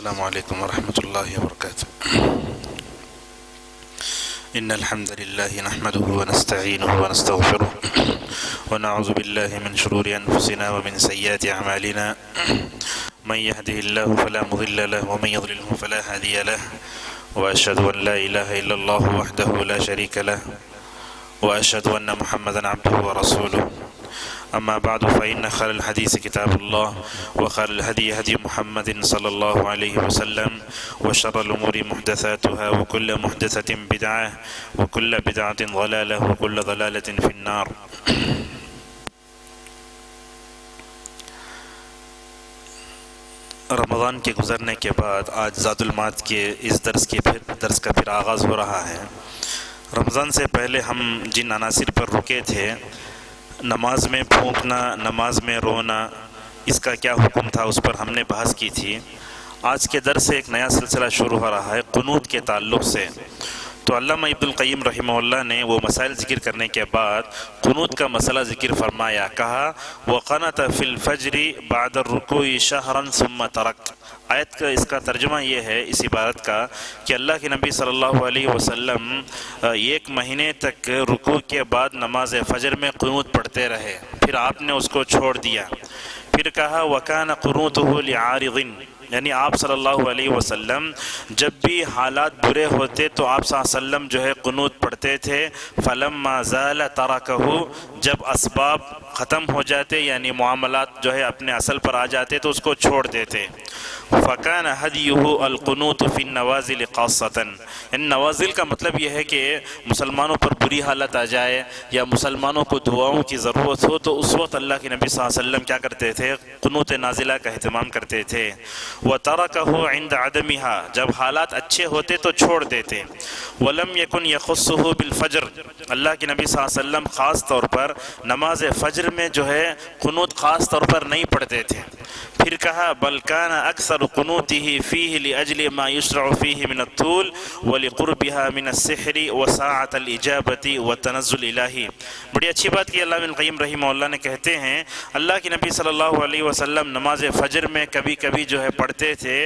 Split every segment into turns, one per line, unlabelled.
السلام علیکم ورحمۃ اللہ وبرکاتہ ان الحمد للہ نحمده ونستعینه ونستغفره ونعوذ باللہ من شرور انفسنا ومن سیئات اعمالنا من يهده الله فلا مضل له ومن يضلله فلا هادي له واشهد ان لا اله الا الله وحده لا شريك له واشهد ان محمدا عبده ورسوله اما بعد فان خير الحديث كتاب الله وخير الهدي هدي محمد صلى الله عليه وسلم وشر الامور محدثاتها وكل محدثة بدعة وكل بدعة ضلالة وكل ضلالة في النار. رمضان کے گزرنے کے بعد آج زاد المعاد کے اس درس کا پھر آغاز ہو رہا ہے. رمضان سے پہلے ہم جن عناصر پر رکے تھے، نماز میں پھونکنا، نماز میں رونا، اس کا کیا حکم تھا، اس پر ہم نے بحث کی تھی. آج کے درس سے ایک نیا سلسلہ شروع ہو رہا ہے قنوت کے تعلق سے. تو علامہ ابن القیم رحمہ اللہ نے وہ مسائل ذکر کرنے کے بعد قنوت کا مسئلہ ذکر فرمایا. کہا وَقَنَتَ فِي الْفَجْرِ بَعْدَ الرُّكُوعِ شَهْرًا ثُمَّ تَرَكَ. آیت کا اس کا ترجمہ یہ ہے اس عبارت کا کہ اللہ کے نبی صلی اللہ علیہ وسلم ایک مہینے تک رکوع کے بعد نماز فجر میں قنوت پڑھتے رہے، پھر آپ نے اس کو چھوڑ دیا. پھر کہا وَكَانَ قُنُوتُهُ لِعَارِضٍ، یعنی آپ صلی اللہ علیہ وسلم جب بھی حالات برے ہوتے تو آپ صلی اللہ علیہ وسلم جو ہے قنوت پڑھتے تھے. فَلَمَّا زَالَ تَرَكَهُ، جب اسباب ختم ہو جاتے یعنی معاملات جو ہے اپنے اصل پر آ جاتے تو اس کو چھوڑ دیتے. فَكَانَ هَدْيُهُ الْقُنُوتُ فِي النَّوَازِلِ خَاصَّةً. ان نوازل کا مطلب یہ ہے کہ مسلمانوں پر بری حالت آ جائے یا مسلمانوں کو دعاؤں کی ضرورت ہو تو اس وقت اللہ کے نبی صلی اللہ علیہ وسلم کیا کرتے تھے؟ قنوت نازلہ کا اہتمام کرتے تھے. وَتَرَكَهُ عِنْدَ عَدَمِهَا، جب حالات اچھے ہوتے تو چھوڑ دیتے. وَلَمْ يَكُنْ يَخُصُّهُ بِالْفَجْرِ، اللہ کے نبی صلی اللہ علیہ وسلم خاص طور پر نماز فجر میں جو ہے قنوت خاص طور پر نہیں پڑھتے تھے. پھر کہا بل كان اکثر قنوته فيه لاجل ما يشرع فيه من الطول ولقربها من السحر وساعة الاجابة والتنزل الالهي. بڑی اچھی بات کی علامہ ابن القیم رحمہ اللہ نے کہتے ہیں اللہ کے نبی صلی اللہ علیہ وسلم نماز فجر میں کبھی کبھی جو ہے پڑھتے تھے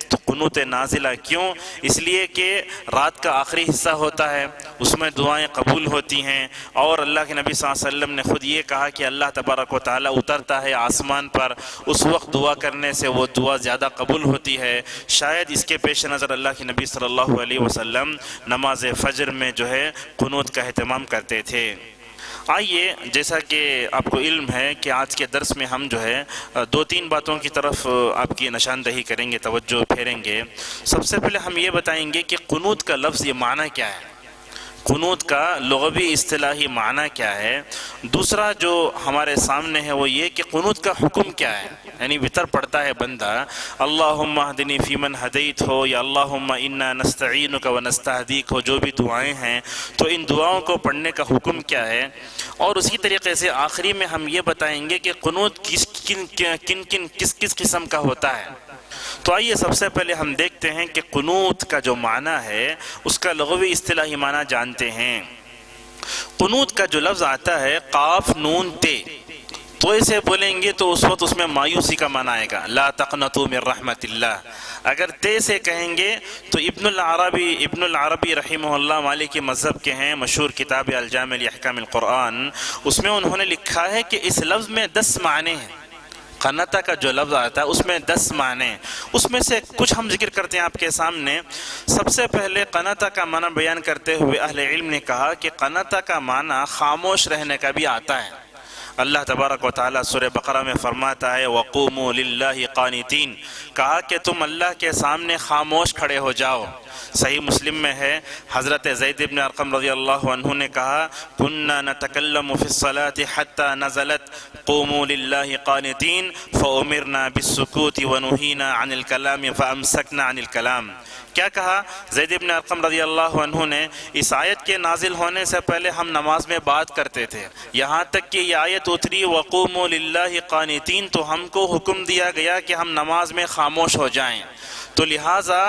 تو قنوت نازلہ. کیوں؟ اس لیے کہ رات کا آخری حصہ ہوتا ہے، اس میں دعائیں قبول ہوتی ہیں، اور اللہ کے نبی صلی اللہ علیہ وسلم نے خود یہ کہا کہ اللہ تبارک و تعالیٰ اترتا ہے آسمان پر، اس وقت دعا کرنے سے وہ دعا زیادہ قبول ہوتی ہے. شاید اس کے پیش نظر اللہ کے نبی صلی اللہ علیہ وسلم نماز فجر میں جو ہے قنوت کا اہتمام کرتے تھے. آئیے، جیسا کہ آپ کو علم ہے کہ آج کے درس میں ہم جو ہے دو تین باتوں کی طرف آپ کی نشاندہی کریں گے، توجہ پھیریں گے. سب سے پہلے ہم یہ بتائیں گے کہ قنوت کا لفظ یہ معنی کیا ہے، قنوت کا لغوی اصطلاحی معنی کیا ہے. دوسرا جو ہمارے سامنے ہے وہ یہ کہ قنوت کا حکم کیا ہے. یعنی وطر پڑھتا ہے بندہ، اللہم اہدنی فی من ہدیت ہو یا اللہم انا نستعینک ونستہدیک ہو، جو بھی دعائیں ہیں تو ان دعاؤں کو پڑھنے کا حکم کیا ہے. اور اسی طریقے سے آخری میں ہم یہ بتائیں گے کہ قنوت کس قسم کا ہوتا ہے. تو آئیے سب سے پہلے ہم دیکھتے ہیں کہ قنوت کا جو معنی ہے اس کا لغوی اصطلاحی معنی جانتے ہیں. قنوت کا جو لفظ آتا ہے قاف نون تے، تو اسے بولیں گے تو اس وقت اس میں مایوسی کا معنی آئے گا، لا تقنطوا من رحمت اللہ. اگر تے سے کہیں گے تو ابن العربی رحمہ اللہ مالکی مذہب کے ہیں، مشہور کتاب الجامع لاحکام القرآن، اس میں انہوں نے لکھا ہے کہ اس لفظ میں 10 معنی ہیں. قنطہ کا جو لفظ آتا ہے اس میں 10 معنی، اس میں سے کچھ ہم ذکر کرتے ہیں آپ کے سامنے. سب سے پہلے قنطہ کا معنی بیان کرتے ہوئے اہل علم نے کہا کہ قنطہ کا معنی خاموش رہنے کا بھی آتا ہے. اللہ تبارک و تعالیٰ سورہ بقرہ میں فرماتا ہے وَقُومُوا لِلَّهِ قَانِتِينَ، کہا کہ تم اللہ کے سامنے خاموش کھڑے ہو جاؤ. صحیح مسلم میں ہے حضرت زید بن ارقم رضی اللہ عنہ نے کہا كُنَّا نَتَكَلَّمُ فِي الصَّلَاةِ حَتَّى نَزَلَتْ قُومُوا لِلَّهِ قَانِتِينَ فَأُمِرْنَا بِالسُّكُوتِ وَنُهِينَا عَنِ الْكَلَامِ فَأَمْسَكْنَا عَنِ الْكَلَامِ. کیا کہا زید بن ارقم رضی اللہ عنہ نے؟ اس آیت کے نازل ہونے سے پہلے ہم نماز میں بات کرتے تھے، یہاں تک کہ یہ آیت اتری وَقُومُوا لِلَّهِ قَانِتِينَ تو ہم کو حکم دیا گیا کہ ہم نماز میں خاموش ہو جائیں. تو لہٰذا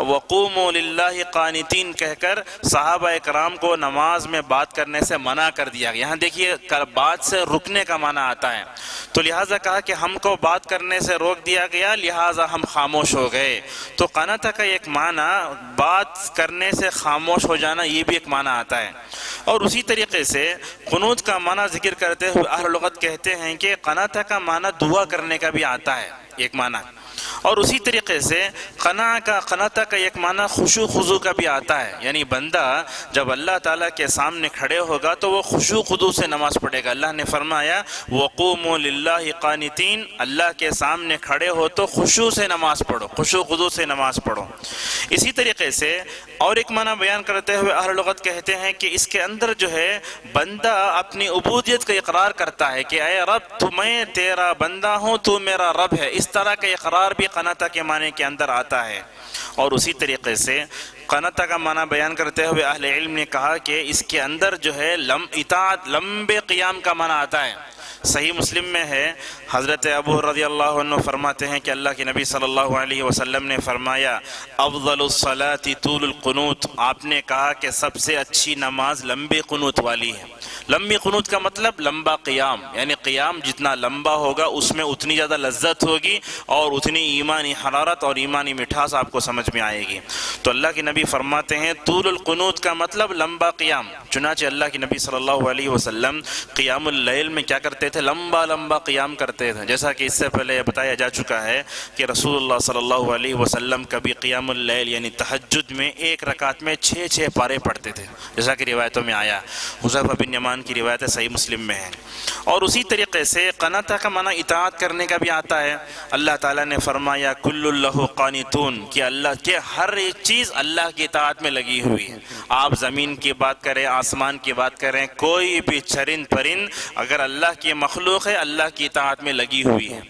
وَقُومُوا لِلَّهِ قَانِتِينَ کہہ کر صحابہ اکرام کو نماز میں بات کرنے سے منع کر دیا. یہاں دیکھیے بات سے رکنے کا معنی آتا ہے. تو لہٰذا کہا کہ ہم کو بات کرنے سے روک دیا گیا، لہٰذا ہم خاموش ہو گئے۔ تو قنط کا ایک معنی بات کرنے سے خاموش ہو جانا، یہ بھی ایک معنی آتا ہے۔ اور اسی طریقے سے قنوت کا معنی ذکر کرتے ہوئے اہل لغت کہتے ہیں کہ قنط کا معنی دعا کرنے کا بھی آتا ہے ایک معنی، اور اسی طریقے سے قنط کا ایک معنی خشوع خضوع کا بھی آتا ہے، یعنی بندہ جب اللہ تعالیٰ کے سامنے کھڑے ہوگا تو وہ خشوع خضوع سے نماز پڑھے گا۔ اللہ نے فرمایا وَقُومُوا لِلَّهِ قَانِتِينَ، اللہ کے سامنے کھڑے ہو تو خشوع سے نماز پڑھو، خشوع خضوع سے نماز پڑھو۔ اسی طریقے سے اور ایک معنی بیان کرتے ہوئے اہل لغت کہتے ہیں کہ اس کے اندر جو ہے بندہ اپنی عبودیت کا اقرار کرتا ہے کہ اے رب تو میں تیرا بندہ ہوں، تو میرا رب ہے، اس طرح کا اقرار بھی قنط کے معنی کے اندر آتا ہے۔ اور اسی طریقے سے قنط کا معنی بیان کرتے ہوئے اہل علم نے کہا کہ اس کے اندر جو ہے اطاعت، لمبے قیام کا معنی آتا ہے۔ صحیح مسلم میں ہے، حضرت ابو رضی اللہ عنہ فرماتے ہیں کہ اللہ کے نبی صلی اللہ علیہ وسلم نے فرمایا افضل الصلاۃ طول القنوت، آپ نے کہا کہ سب سے اچھی نماز لمبے قنوت والی ہے۔ لمبی قنوت کا مطلب لمبا قیام، یعنی قیام جتنا لمبا ہوگا اس میں اتنی زیادہ لذت ہوگی اور اتنی ایمانی حرارت اور ایمانی مٹھاس آپ کو سمجھ میں آئے گی۔ تو اللہ کے نبی فرماتے ہیں طول القنوت کا مطلب لمبا قیام۔ چنانچہ اللہ کے نبی صلی اللہ علیہ وسلم قیام اللیل میں کیا کرتے تھے؟ لمبا لمبا قیام کرتے تھے، جیسا کہ اس سے پہلے بتایا جا چکا ہے کہ رسول اللہ صلی اللہ علیہ وسلم کبھی قیام اللیل یعنی تہجد میں ایک رکعت میں 6 پارے پڑھتے تھے، جیسا کہ روایتوں میں آیا۔ حذیفہ بن یمان کی روایت صحیح مسلم میں ہے۔ اور اسی طریقے سے قنط کا معنی اطاعت کرنے کا بھی آتا ہے۔ اللہ تعالیٰ نے فرمایا کل لہ قانتون، کہ اللہ کے ہر ایک چیز اللہ کی اطاعت میں لگی ہوئی ہے۔ آپ زمین کی بات کریں، آسمان کی بات کریں، کوئی بھی چرند پرند اگر اللہ کی مخلوق ہے اللہ کی اطاعت میں لگی ہوئی ہے۔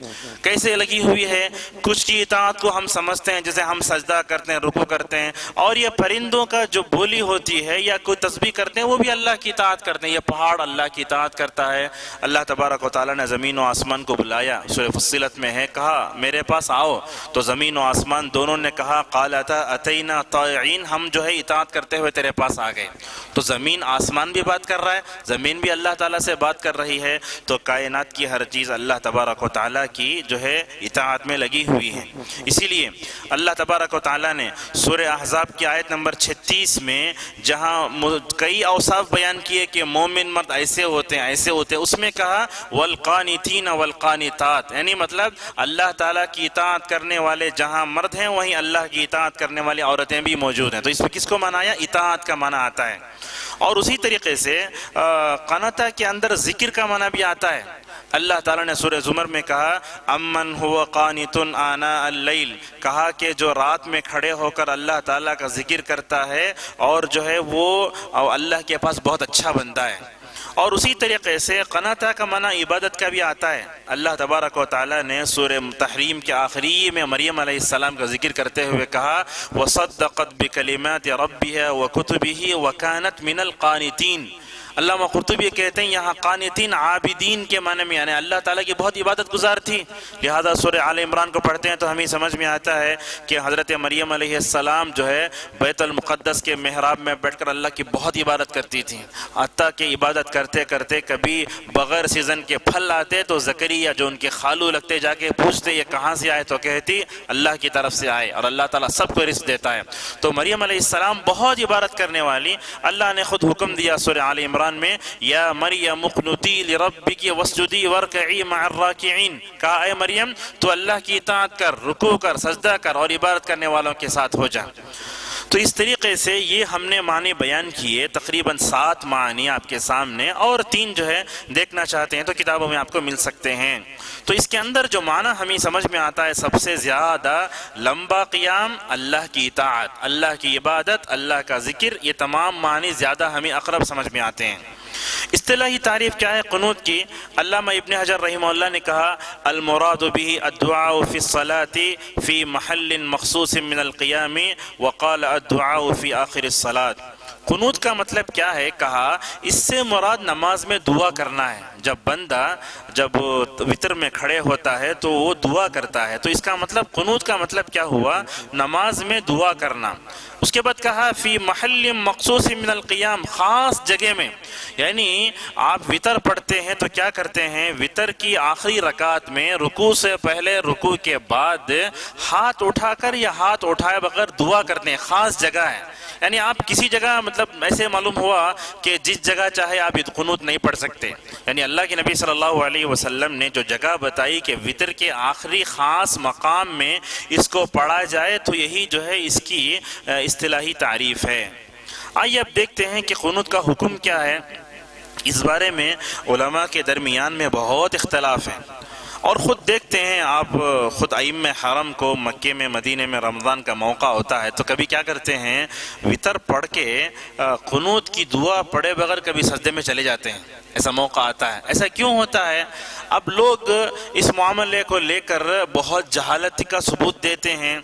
کیسے لگی ہوئی ہے؟ کچھ کی اطاعت کو ہم سمجھتے ہیں جیسے ہم سجدہ کرتے ہیں، رکوع کرتے ہیں، اور یہ پرندوں کا جو بولی ہوتی ہے یا کوئی تسبیح کرتے ہیں وہ بھی اللہ کی اطاعت کرتے ہیں۔ یہ پہاڑ اللہ کی اطاعت کرتا ہے۔ اللہ تبارک و تعالیٰ نے زمین و آسمان کو بلایا، سورہ فصلت میں ہے، کہا میرے پاس آؤ، تو زمین و آسمان دونوں نے کہا قالتا اتینا طائعین، ہم جو ہے اطاعت کرتے ہوئے تیرے پاس آ گئے۔ تو زمین آسمان بھی بات کر رہا ہے، زمین بھی اللہ تعالیٰ سے بات کر رہی ہے، تو کائنات کی ہر چیز اللہ تبارک و تعالیٰ کی جو ہے اطاعت میں لگی ہوئی ہے۔ اسی لیے اللہ تبارک و تعالیٰ نے سورہ احزاب کی آیت نمبر 36 میں جہاں کئی اوصاف بیان کیے کہ مومن مرد ایسے ہوتے ہیں ایسے ہوتے ہیں، اس میں کہا والقانتین والقانتات، یعنی مطلب اللہ تعالیٰ کی اطاعت کرنے والے جہاں مرد ہیں وہیں اللہ کی اطاعت کرنے والی عورتیں بھی موجود ہیں۔ تو اس میں کس کو منایا؟ اطاعت کا معنی آتا ہے۔ اور اسی طریقے سے قنط کے اندر ذکر کا معنی بھی آتا ہے۔ اللہ تعالیٰ نے سورہ زمر میں کہا امن هو قانت آناء اللیل، کہا کہ جو رات میں کھڑے ہو کر اللہ تعالیٰ کا ذکر کرتا ہے اور جو ہے وہ اللہ کے پاس بہت اچھا بندہ ہے۔ اور اسی طریقے سے قنط کا معنی عبادت کا بھی آتا ہے۔ اللہ تبارک و تعالیٰ نے سورہ تحریم کے آخری میں مریم علیہ السلام کا ذکر کرتے ہوئے کہا وصدقت بکلمات ربها وکتبه وکانت من القانتین۔ علامہ قرطبی کہتے ہیں یہاں قانتین عابدین کے معنی میں، یعنی اللہ تعالیٰ کی بہت عبادت گزار تھی۔ لہذا سورہ آل عمران کو پڑھتے ہیں تو ہمیں سمجھ میں آتا ہے کہ حضرت مریم علیہ السلام جو ہے بیت المقدس کے محراب میں بیٹھ کر اللہ کی بہت عبادت کرتی تھی، حتیٰ کہ عبادت کرتے کرتے کبھی بغیر سیزن کے پھل آتے تو زکریا جو ان کے خالو لگتے جا کے پوچھتے یہ کہاں سے آئے، تو کہتی اللہ کی طرف سے آئے، اور اللہ تعالیٰ سب کو رزق دیتا ہے۔ تو مریم علیہ السلام بہت عبادت کرنے والی، اللہ نے خود حکم دیا سورہ آل عمران میں یا مریم اقنتی لربک واسجدی وارکعی مع الراکعین، کہا اے مریم تو اللہ کی اطاعت کر، رکوع کر، سجدہ کر اور عبادت کرنے والوں کے ساتھ ہو جا۔ تو اس طریقے سے یہ ہم نے معنی بیان کیے، تقریباً 7 معنی آپ کے سامنے، اور 3 جو ہے دیکھنا چاہتے ہیں تو کتابوں میں آپ کو مل سکتے ہیں۔ تو اس کے اندر جو معنی ہمیں سمجھ میں آتا ہے سب سے زیادہ لمبا قیام، اللہ کی اطاعت، اللہ کی عبادت، اللہ کا ذکر، یہ تمام معنی زیادہ ہمیں اقرب سمجھ میں آتے ہیں۔ اصطلاحی تعریف کیا ہے قنوت کی؟ علامہ ابن حجر رحمہ اللہ نے کہا المراد به الدعاء في الصلاة في محل مخصوص من القيام وقال الدعاء في آخر الصلاة۔ قنوت کا مطلب کیا ہے؟ کہا اس سے مراد نماز میں دعا کرنا ہے، جب بندہ جب وطر میں کھڑے ہوتا ہے تو وہ دعا کرتا ہے. تو اس کا مطلب قنوت کا مطلب کیا ہوا؟ نماز میں دعا کرنا. اس کے بعد کہا فی محل مخصوص من القیام، خاص جگہ میں. یعنی آپ وطر پڑھتے ہیں تو کیا کرتے ہیں؟ وطر کی آخری رکعت میں رکوع سے پہلے، رکوع کے بعد ہاتھ اٹھا کر یا ہاتھ اٹھائے بغیر دعا کرتے ہیں. خاص جگہ ہے. یعنی آپ کسی جگہ مطلب ایسے معلوم ہوا کہ جس جگہ چاہے آپ قنوت نہیں پڑھ سکتے. یعنی اللہ کے نبی صلی اللہ علیہ وسلم نے جو جگہ بتائی کہ وطر کے آخری خاص مقام میں اس کو پڑھا جائے، تو یہی جو ہے اس کی اصطلاحی تعریف ہے. آئیے اب دیکھتے ہیں کہ قنوت کا حکم کیا ہے. اس بارے میں علماء کے درمیان میں بہت اختلاف ہیں، اور خود دیکھتے ہیں آپ، خود ائمہ حرم کو مکے میں، مدینے میں رمضان کا موقع ہوتا ہے تو کبھی کیا کرتے ہیں؟ وطر پڑھ کے قنوت کی دعا پڑھے بغیر کبھی سجدے میں چلے جاتے ہیں. ایسا موقع آتا ہے. ایسا کیوں ہوتا ہے؟ اب لوگ اس معاملے کو لے کر بہت جہالت کا ثبوت دیتے ہیں.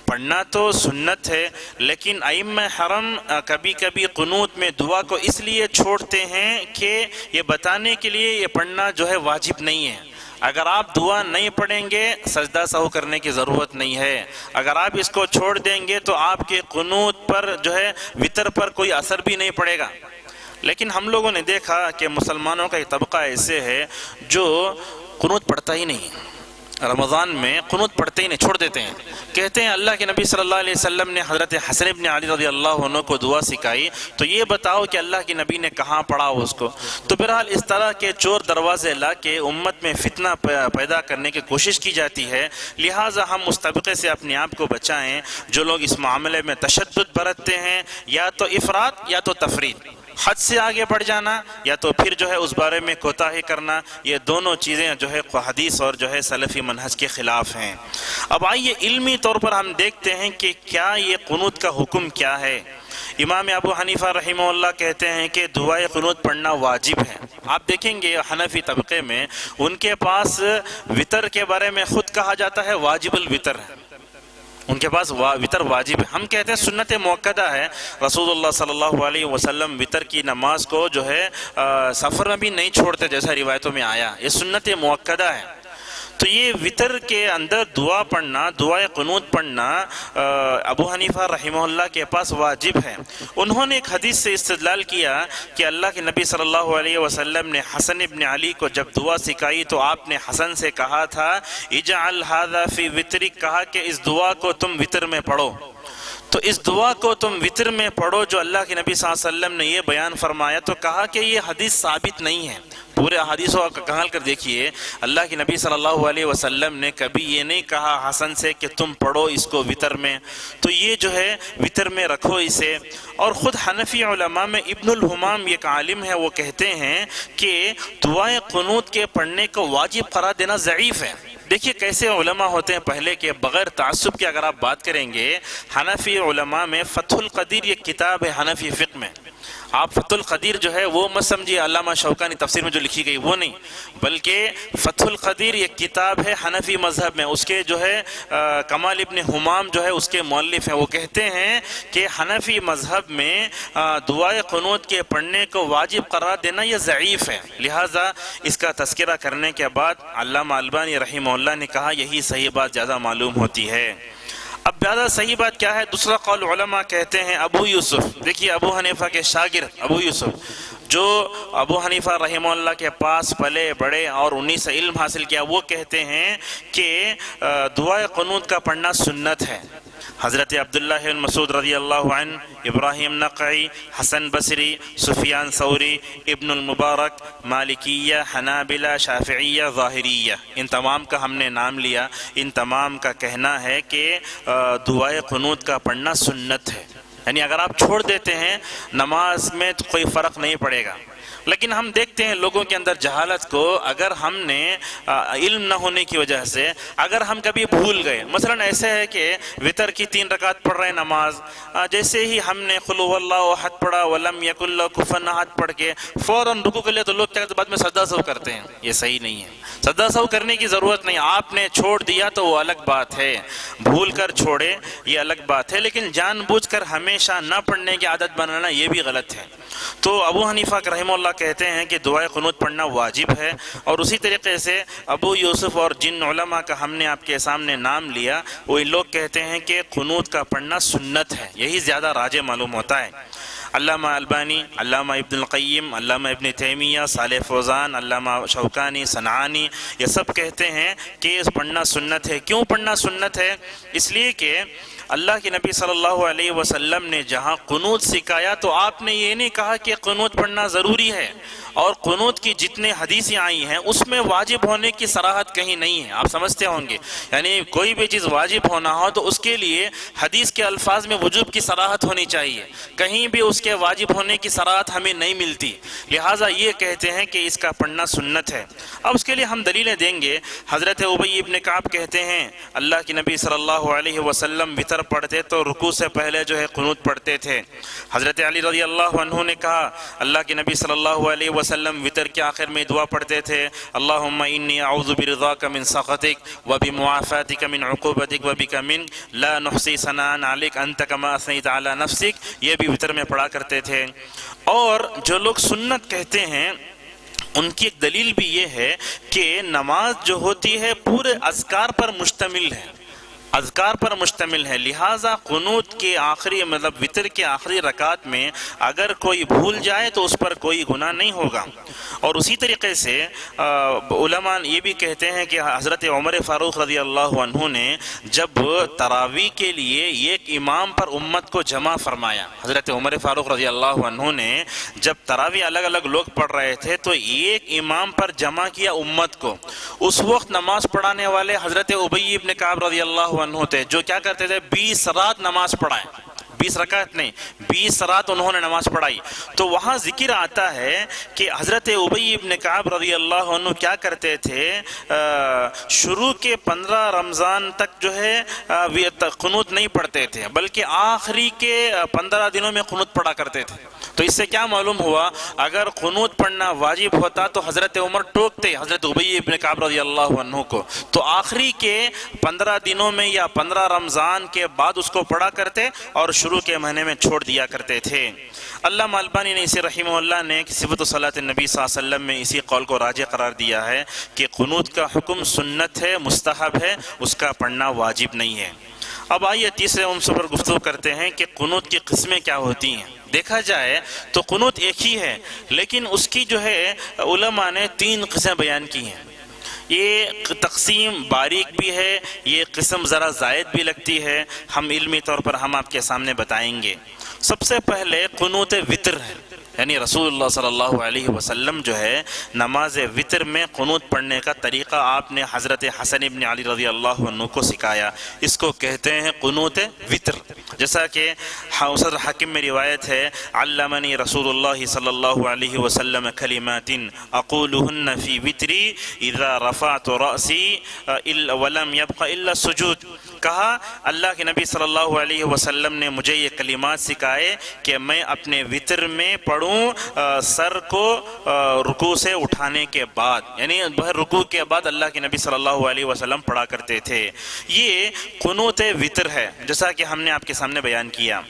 پڑھنا تو سنت ہے، لیکن ائمہ حرم کبھی کبھی قنوت میں دعا کو اس لیے چھوڑتے ہیں کہ یہ بتانے کے لیے یہ پڑھنا جو ہے واجب نہیں ہے. اگر آپ دعا نہیں پڑھیں گے سجدہ سہو کرنے کی ضرورت نہیں ہے. اگر آپ اس کو چھوڑ دیں گے تو آپ کے قنوت پر جو ہے وطر پر کوئی اثر بھی نہیں پڑے گا. لیکن ہم لوگوں نے دیکھا کہ مسلمانوں کا ایک طبقہ ایسے ہے جو قنوت پڑھتا ہی نہیں. رمضان میں قنوت پڑھتے ہی نہیں، چھوڑ دیتے ہیں. کہتے ہیں اللہ کے نبی صلی اللہ علیہ وسلم نے حضرت حسن ابن علی رضی اللہ عنہ کو دعا سکھائی، تو یہ بتاؤ کہ اللہ کے نبی نے کہاں پڑھا اس کو. تو بہرحال اس طرح کے چور دروازے لا کے امت میں فتنہ پیدا کرنے کی کوشش کی جاتی ہے. لہٰذا ہم اس طبقے سے اپنے آپ کو بچائیں جو لوگ اس معاملے میں تشدد برتتے ہیں، یا تو افراط یا تو تفرید، حد سے آگے بڑھ جانا یا تو پھر جو ہے اس بارے میں کوتاہی کرنا. یہ دونوں چیزیں جو ہے حدیث اور جو ہے سلفی منہج کے خلاف ہیں. اب آئیے علمی طور پر ہم دیکھتے ہیں کہ کیا یہ قنوت کا حکم کیا ہے. امام ابو حنیفہ رحمہ اللہ کہتے ہیں کہ دعائے قنوت پڑھنا واجب ہے. آپ دیکھیں گے حنفی طبقے میں ان کے پاس وطر کے بارے میں خود کہا جاتا ہے واجب الوطر ہے. ان کے پاس وطر واجب ہے. ہم کہتے ہیں سنت موقدہ ہے. رسول اللہ صلی اللہ علیہ وسلم وطر کی نماز کو جو ہے سفر میں بھی نہیں چھوڑتے، جیسا روایتوں میں آیا. یہ سنت موقدہ ہے. تو یہ وطر کے اندر دعا پڑھنا، دعائے قنوت پڑھنا ابو حنیفہ رحمہ اللہ کے پاس واجب ہے. انہوں نے ایک حدیث سے استدلال کیا کہ اللہ کے نبی صلی اللہ علیہ وسلم نے حسن ابن علی کو جب دعا سکھائی تو آپ نے حسن سے کہا تھا اجعل ھذا فی وطرک، کہا کہ اس دعا کو تم وطر میں پڑھو. تو اس دعا کو تم وطر میں پڑھو جو اللہ کے نبی صلی اللہ علیہ وسلم نے یہ بیان فرمایا. تو کہا کہ یہ حدیث ثابت نہیں ہے. پورے حدیثوں کا کہال کر دیکھیے، اللہ کے نبی صلی اللہ علیہ وسلم نے کبھی یہ نہیں کہا حسن سے کہ تم پڑھو اس کو وطر میں. تو یہ جو ہے وطر میں رکھو اسے. اور خود حنفی علماء میں ابن الحمام ایک عالم ہے، وہ کہتے ہیں کہ دعائے قنوت کے پڑھنے کو واجب قرار دینا ضعیف ہے. دیکھیے کیسے علماء ہوتے ہیں پہلے کے، بغیر تعصب کے اگر آپ بات کریں گے. حنفی علماء میں فتح القدیر ایک کتاب ہے حنفی فقہ میں. آپ فتح القدیر جو ہے وہ مت سمجھیے علامہ شوکانی تفسیر میں جو لکھی گئی وہ نہیں، بلکہ فتح القدیر ایک کتاب ہے حنفی مذہب میں. اس کے جو ہے کمال ابن حمام جو ہے اس کے مؤلف ہیں. وہ کہتے ہیں کہ حنفی مذہب میں دعائے قنوت کے پڑھنے کو واجب قرار دینا یہ ضعیف ہے. لہٰذا اس کا تذکرہ کرنے کے بعد علامہ البانی رحمہ اللہ نے کہا یہی صحیح بات زیادہ معلوم ہوتی ہے. اب زیادہ صحیح بات کیا ہے؟ دوسرا قول علماء کہتے ہیں ابو یوسف، دیکھیے ابو حنیفہ کے شاگرد ابو یوسف جو ابو حنیفہ رحمہ اللہ کے پاس پلے بڑے اور انہی سے علم حاصل کیا، وہ کہتے ہیں کہ دعائے قنوت کا پڑھنا سنت ہے. حضرت عبداللہ بن مسعود رضی اللہ عنہ، ابراہیم نقعی، حسن بصری، سفیان ثوری، ابن المبارک، مالکیہ، حنابلہ، شافعیہ، ظاہریہ، ان تمام کا ہم نے نام لیا. ان تمام کا کہنا ہے کہ دعائے قنوت کا پڑھنا سنت ہے. یعنی اگر آپ چھوڑ دیتے ہیں نماز میں تو کوئی فرق نہیں پڑے گا. لیکن ہم دیکھتے ہیں لوگوں کے اندر جہالت کو، اگر ہم نے علم نہ ہونے کی وجہ سے اگر ہم کبھی بھول گئے، مثلا ایسے ہے کہ وطر کی 3 رکعت پڑھ رہے ہیں نماز، جیسے ہی ہم نے قل هو اللہ احد پڑھا ولم یکن لہ کفوا احد پڑھ کے فوراً رکوع کر لیا، تو لوگ کیا بعد میں سجدہ سہو کرتے ہیں. یہ صحیح نہیں ہے. سجدہ سہو کرنے کی ضرورت نہیں. آپ نے چھوڑ دیا تو وہ الگ بات ہے، بھول کر چھوڑے یہ الگ بات ہے، لیکن جان بوجھ کر ہمیشہ نہ پڑھنے کی عادت بنانا یہ بھی غلط ہے. تو ابو حنیفہ رحمہ اللہ کہتے ہیں کہ دعائے قنوت پڑھنا واجب ہے، اور اسی طریقے سے ابو یوسف اور جن علماء کا ہم نے آپ کے سامنے نام لیا، وہ لوگ کہتے ہیں کہ قنوت کا پڑھنا سنت ہے، یہی زیادہ راجح معلوم ہوتا ہے۔ علامہ البانی، علامہ ابن القیم، علامہ ابن تیمیہ، صالح فوزان، علامہ شوکانی، صنعانی، یہ سب کہتے ہیں کہ پڑھنا سنت ہے۔ کیوں پڑھنا سنت ہے؟ اس لیے کہ اللہ کے نبی صلی اللہ علیہ وسلم نے جہاں قنوت سکھایا تو آپ نے یہ نہیں کہا کہ قنوت پڑھنا ضروری ہے، اور قنوت کی جتنے حدیثیں آئی ہیں اس میں واجب ہونے کی صراحت کہیں نہیں ہے۔ آپ سمجھتے ہوں گے، یعنی کوئی بھی چیز واجب ہونا ہو تو اس کے لیے حدیث کے الفاظ میں وجوب کی صراحت ہونی چاہیے، کہیں بھی اس کے واجب ہونے کی صراحت ہمیں نہیں ملتی، لہٰذا یہ کہتے ہیں کہ اس کا پڑھنا سنت ہے۔ اب اس کے لیے ہم دلیلیں دیں گے۔ حضرت ابی ابن کعب کہتے ہیں اللہ کے نبی صلی اللہ علیہ وسلم وطر پڑھتے تو رکوع سے پہلے جو ہے قنوت پڑھتے تھے۔ حضرت علی رضی اللہ عنہ نے کہا اللہ کے نبی صلی اللہ علیہ وسلم وطر کے آخر میں دعا پڑھتے تھے، اللہم انی اعوذ برضاک من سخطک وبمعافاتک من عقوبتک وبک منک لا نحصی ثناء علیک انت کما اثنیت علی نفسک، یہ بھی وطر میں پڑھا کرتے تھے۔ اور جو لوگ سنت کہتے ہیں ان کی ایک دلیل بھی یہ ہے کہ نماز جو ہوتی ہے پورے اذکار پر مشتمل ہے، اذکار پر مشتمل ہے، لہٰذا قنوت کے آخری مطلب وطر کے آخری رکعت میں اگر کوئی بھول جائے تو اس پر کوئی گناہ نہیں ہوگا۔ اور اسی طریقے سے علماء یہ بھی کہتے ہیں کہ حضرت عمر فاروق رضی اللہ عنہ نے جب تراویح کے لیے ایک امام پر امت کو جمع فرمایا، حضرت عمر فاروق رضی اللہ عنہ نے جب تراویح الگ الگ لوگ پڑھ رہے تھے تو ایک امام پر جمع کیا امت کو، اس وقت نماز پڑھانے والے حضرت ابی ابن کعب رضی اللہ عنہ تھے، جو کیا کرتے تھے 20 رات نماز پڑھائے، 20 رکعت نہیں 20 رات انہوں نے نماز پڑھائی۔ تو وہاں ذکر آتا ہے کہ حضرت ابی ابن کعب رضی اللہ عنہ کیا کرتے تھے، شروع کے 15 رمضان تک جو ہے قنوت نہیں پڑھتے تھے، بلکہ آخری کے 15 دنوں میں قنوت پڑھا کرتے تھے۔ تو اس سے کیا معلوم ہوا، اگر قنوت پڑھنا واجب ہوتا تو حضرت عمر ٹوکتے حضرت ابی ابن کعب رضی اللہ عنہ کو، تو آخری کے 15 دنوں میں یا 15 رمضان کے بعد اس کو پڑھا کرتے اور شروع کے مہینے میں چھوڑ دیا کرتے تھے۔ علامہ البانی نے اسے رحمہ اللہ نے صفت صلاۃ النبی صلی اللہ علیہ وسلم میں اسی قول کو راجح قرار دیا ہے کہ قنوت کا حکم سنت ہے، مستحب ہے، اس کا پڑھنا واجب نہیں ہے۔ اب آئیے تیسرے عنصر پر گفتگو کرتے ہیں کہ قنوت کی قسمیں کیا ہوتی ہیں۔ دیکھا جائے تو قنوت ایک ہی ہے، لیکن اس کی جو ہے علماء نے 3 قسمیں بیان کی ہیں۔ یہ تقسیم باریک بھی ہے، یہ قسم ذرا زائد بھی لگتی ہے، ہم علمی طور پر ہم آپ کے سامنے بتائیں گے۔ سب سے پہلے قنوت وطر ہے، یعنی رسول اللہ صلی اللہ علیہ وسلم جو ہے نماز وطر میں قنوت پڑھنے کا طریقہ آپ نے حضرت حسن ابن علی رضی اللہ عنہ کو سکھایا، اس کو کہتے ہیں قنوت وطر۔ جیسا کہ حوصر حاکم میں روایت ہے، علمنی رسول اللہ صلی اللہ علیہ وسلم کلمات اقولہن فی وطری اذا رفعت رأسی ولم یبق الا السجود، کہا اللہ کے نبی صلی اللہ علیہ وسلم نے مجھے یہ کلمات سکھائے کہ میں اپنے وطر میں پڑھوں سر کو رکوع سے اٹھانے کے بعد، یعنی رکوع کے بعد اللہ کے نبی صلی اللہ علیہ وسلم پڑھا کرتے تھے۔ یہ قنوت وطر ہے جیسا کہ ہم نے آپ کے سامنے بیان کیا۔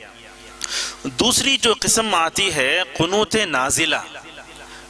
دوسری جو قسم آتی ہے قنوت نازلہ۔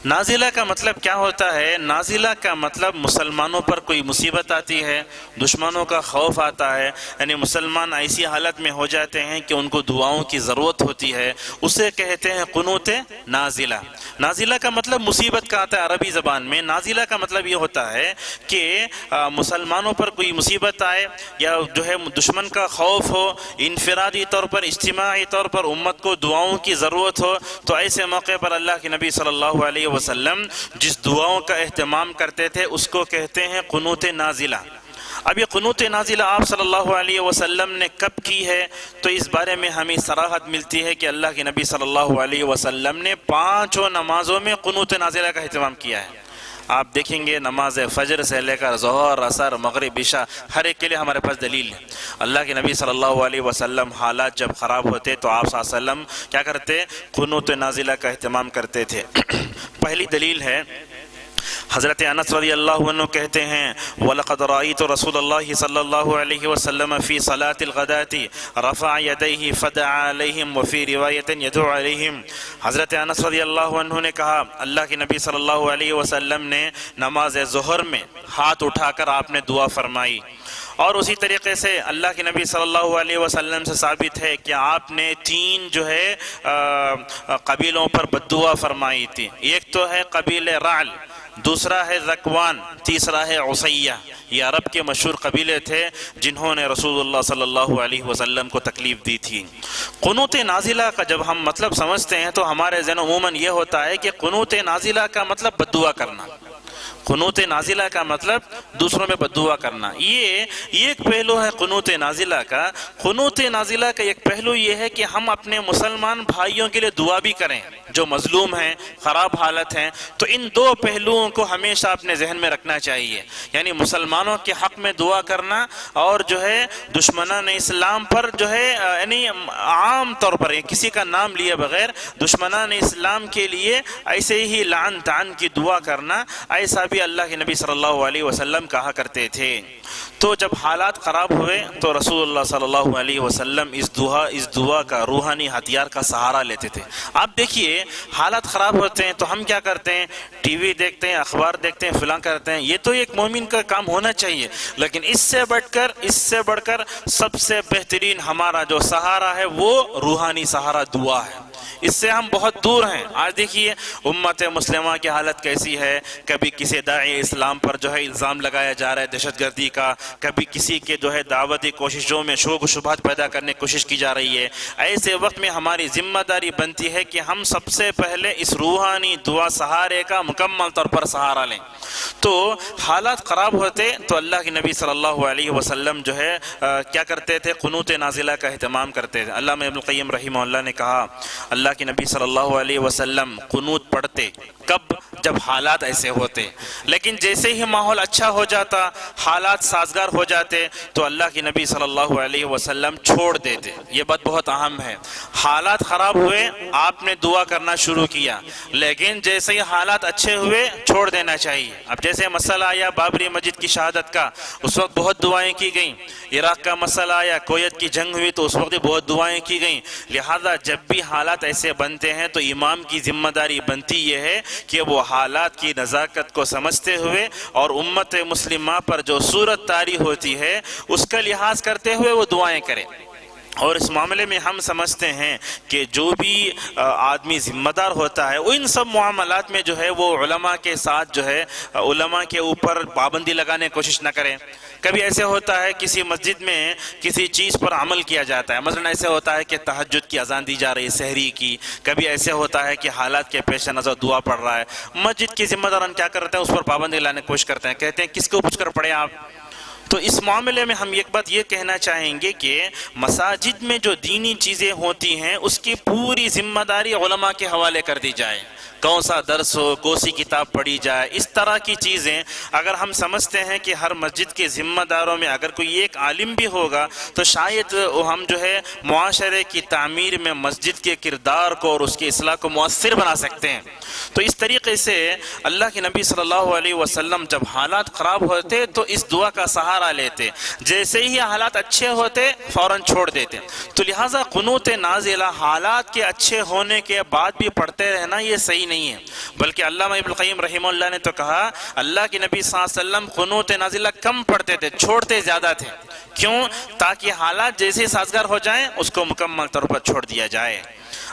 نازلہ کا مطلب کیا ہوتا ہے؟ نازلہ کا مطلب مسلمانوں پر کوئی مصیبت آتی ہے، دشمنوں کا خوف آتا ہے، یعنی مسلمان ایسی حالت میں ہو جاتے ہیں کہ ان کو دعاؤں کی ضرورت ہوتی ہے، اسے کہتے ہیں قنوت نازلہ۔ نازلہ کا مطلب مصیبت کا آتا ہے عربی زبان میں۔ نازلہ کا مطلب یہ ہوتا ہے کہ مسلمانوں پر کوئی مصیبت آئے یا جو ہے دشمن کا خوف ہو، انفرادی طور پر اجتماعی طور پر امت کو دعاؤں کی ضرورت ہو، تو ایسے موقع پر اللہ کے نبی صلی اللہ علیہ وسلم جس دعاؤں کا اہتمام کرتے تھے اس کو کہتے ہیں قنوت نازلہ۔ اب یہ قنوت نازلہ آپ صلی اللہ علیہ وسلم نے کب کی ہے؟ تو اس بارے میں ہمیں صراحت ملتی ہے کہ اللہ کے نبی صلی اللہ علیہ وسلم نے 5 نمازوں میں قنوت نازلہ کا اہتمام کیا ہے۔ آپ دیکھیں گے نماز فجر سے لے کر ظہر، عصر، مغرب، عشاء، ہر ایک کے لیے ہمارے پاس دلیل ہے۔ اللہ کے نبی صلی اللہ علیہ وسلم حالات جب خراب ہوتے تو آپ صلی اللہ علیہ وسلم کیا کرتے؟ قنوت نازلہ کا اہتمام کرتے تھے۔ پہلی دلیل ہے حضرت انس رضی اللہ عنہ کہتے ہیں وَلَقَدْ رَأَيْتُ رسول اللہ صلی اللہ علیہ وسلم فی صلاة الغداة رفع يديه فدعا علیہم وفی روایت يدعو علیہم۔ حضرت انس رضی اللہ عنہ نے کہا اللہ کے نبی صلی اللہ علیہ وسلم نے نماز ظہر میں ہاتھ اٹھا کر آپ نے دعا فرمائی، اور اسی طریقے سے اللہ کے نبی صلی اللہ علیہ وسلم سے ثابت ہے کہ آپ نے 3 جو ہے قبیلوں پر بددعا فرمائی تھی۔ ایک تو ہے قبیل رعل، دوسرا ہے ذکوان، تیسرا ہے عصیہ۔ یہ عرب کے مشہور قبیلے تھے جنہوں نے رسول اللہ صلی اللہ علیہ وسلم کو تکلیف دی تھی۔ قنوت نازلہ کا جب ہم مطلب سمجھتے ہیں تو ہمارے ذہن عموماً یہ ہوتا ہے کہ قنوت نازلہ کا مطلب بددعا کرنا، قنوت نازلہ کا مطلب دوسروں میں بددعا کرنا۔ یہ ایک پہلو ہے قنوت نازلہ کا۔ قنوت نازلہ کا ایک پہلو یہ ہے کہ ہم اپنے مسلمان بھائیوں کے لیے دعا بھی کریں جو مظلوم ہیں، خراب حالت ہیں۔ تو ان 2 پہلوؤں کو ہمیشہ اپنے ذہن میں رکھنا چاہیے، یعنی مسلمانوں کے حق میں دعا کرنا، اور جو ہے دشمنان اسلام پر جو ہے یعنی عام طور پر کسی کا نام لیے بغیر دشمنان اسلام کے لیے ایسے ہی لعن طعن کی دعا کرنا، ایسا بھی اللہ کے نبی صلی اللہ علیہ وسلم کہا کرتے تھے۔ تو جب حالات خراب ہوئے تو رسول اللہ صلی اللہ علیہ وسلم اس دعا کا روحانی ہتھیار کا سہارا لیتے تھے۔ آپ دیکھیے حالات خراب ہوتے ہیں تو ہم کیا کرتے ہیں؟ ٹی وی دیکھتے ہیں، اخبار دیکھتے ہیں، فلاں کرتے ہیں۔ یہ تو ایک مومن کا کام ہونا چاہیے، لیکن اس سے بڑھ کر سب سے بہترین ہمارا جو سہارا ہے وہ روحانی سہارا دعا ہے۔ اس سے ہم بہت دور ہیں۔ آج دیکھیے امت مسلمہ کی حالت کیسی ہے، کبھی کسی داعی اسلام پر جو ہے الزام لگایا جا رہا ہے دہشت گردی کا، کبھی کسی کے جو ہے دعوتی کوششوں میں شوق و شبہات پیدا کرنے کی کوشش کی جا رہی ہے۔ ایسے وقت میں ہماری ذمہ داری بنتی ہے کہ ہم سب سے پہلے اس روحانی دعا سہارے کا مکمل طور پر سہارا لیں۔ تو حالات خراب ہوتے تو اللہ کے نبی صلی اللہ علیہ وسلم جو ہے کیا کرتے تھے؟ قنوت نازلہ کا اہتمام کرتے تھے۔ علامہ ابن القیم رحمہ اللہ نے کہا اللہ کے نبی صلی اللہ علیہ وسلم قنوت پڑھتے کب؟ جب حالات ایسے ہوتے، لیکن جیسے ہی ماحول اچھا ہو جاتا، حالات سازگار ہو جاتے تو اللہ کے نبی صلی اللہ علیہ وسلم چھوڑ دیتے۔ یہ بات بہت اہم ہے۔ حالات خراب ہوئے آپ نے دعا کرنا شروع کیا، لیکن جیسے ہی حالات اچھے ہوئے چھوڑ دینا چاہیے۔ اب جیسے مسئلہ آیا بابری مسجد کی شہادت کا، اس وقت بہت دعائیں کی گئیں۔ عراق کا مسئلہ آیا، کویت کی جنگ ہوئی تو اس وقت بہت دعائیں کی گئیں۔ لہذا جب بھی حالات ایسے بنتے ہیں تو امام کی ذمہ داری بنتی یہ ہے کہ وہ حالات کی نزاکت کو سمجھتے ہوئے اور امت مسلمہ پر جو صورت طاری ہوتی ہے اس کا لحاظ کرتے ہوئے وہ دعائیں کریں۔ اور اس معاملے میں ہم سمجھتے ہیں کہ جو بھی آدمی ذمہ دار ہوتا ہے وہ ان سب معاملات میں جو ہے وہ علماء کے ساتھ جو ہے علماء کے اوپر پابندی لگانے کی کوشش نہ کریں۔ کبھی ایسے ہوتا ہے کسی مسجد میں کسی چیز پر عمل کیا جاتا ہے، مثلا ایسے ہوتا ہے کہ تہجد کی اذان دی جا رہی ہے، سحری کی، کبھی ایسے ہوتا ہے کہ حالات کے پیش نظر دعا پڑھ رہا ہے، مسجد کے ذمہ داران کیا کرتے ہیں؟ اس پر پابندی لانے کی کوشش کرتے ہیں، کہتے ہیں کس کو پوچھ کر پڑھیں آپ۔ تو اس معاملے میں ہم ایک بات یہ کہنا چاہیں گے کہ مساجد میں جو دینی چیزیں ہوتی ہیں اس کی پوری ذمہ داری علماء کے حوالے کر دی جائے۔ کون سا درس ہو، کون سی کتاب پڑھی جائے، اس طرح کی چیزیں اگر ہم سمجھتے ہیں کہ ہر مسجد کے ذمہ داروں میں اگر کوئی ایک عالم بھی ہوگا تو شاید ہم جو ہے معاشرے کی تعمیر میں مسجد کے کردار کو اور اس کی اصلاح کو مؤثر بنا سکتے ہیں۔ تو اس طریقے سے اللہ کے نبی صلی اللہ علیہ وسلم جب حالات خراب ہوتے تو اس دعا کا سہارا لیتے، جیسے ہی حالات اچھے ہوتے فوراً چھوڑ دیتے۔ تو لہٰذا قنوت نازلہ حالات کے اچھے ہونے کے بعد بھی پڑھتے رہنا یہ صحیح نہیں ہے، بلکہ علامہ ابن القیم رحمہ اللہ نے تو کہا اللہ کے نبی صلی اللہ علیہ وسلم قنوت نازلہ کم پڑھتے تھے، چھوڑتے زیادہ تھے۔ کیوں؟ تاکہ حالات جیسے سازگار ہو جائیں اس کو مکمل طور پر چھوڑ دیا جائے۔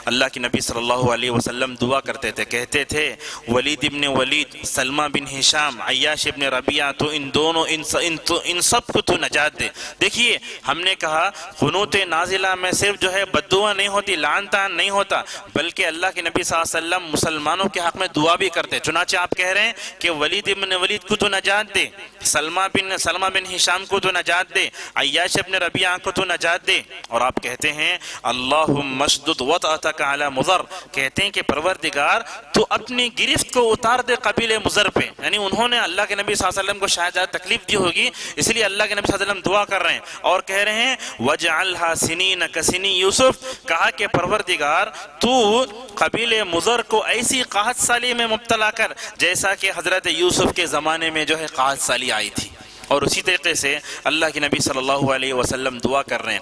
اللہ کے نبی صلی اللہ علیہ وسلم دعا کرتے تھے، کہتے تھے ولید ابن ولید، سلمہ بن ہشام، عیاش ابن ربیعہ، تو ان دونوں ان سب کو تو نجات دے۔ دیکھیے ہم نے کہا قنوت نازلہ میں صرف جو ہے بددعا نہیں ہوتی، لعن طعن نہیں ہوتا، بلکہ اللہ کے نبی صلی اللہ علیہ وسلم مسلمانوں کے حق میں دعا بھی کرتے۔ چنانچہ آپ کہہ رہے ہیں کہ ولید ابن ولید کو تو نجات دے، سلمہ بن ہشام کو تو نجات دے، عیاش ابن ربیعہ کو تو نجات دے، اور آپ کہتے ہیں اللہم اشدد وطأتک علی مضر، کہتے ہیں کہ پروردگار تو اپنی گرفت کو اتار دے قبیلہ مضر پہ، یعنی انہوں نے اللہ کے نبی صلی اللہ علیہ وسلم کو شاید زیادہ تکلیف دی ہوگی، اس لیے اللہ کے نبی صلی اللہ علیہ وسلم دعا کر رہے ہیں اور کہہ رہے ہیں وَجْعَلْهَا سِنِينَ كَسِنِي یوسف، کہا کہ پروردگار تو قبیلہ مضر کو ایسی قحط سالی میں مبتلا کر جیسا کہ حضرت یوسف کے زمانے میں جو ہے قحط سالی آئی تھی۔ اور اسی طریقے سے اللہ کے نبی صلی اللہ علیہ وسلم دعا کر رہے ہیں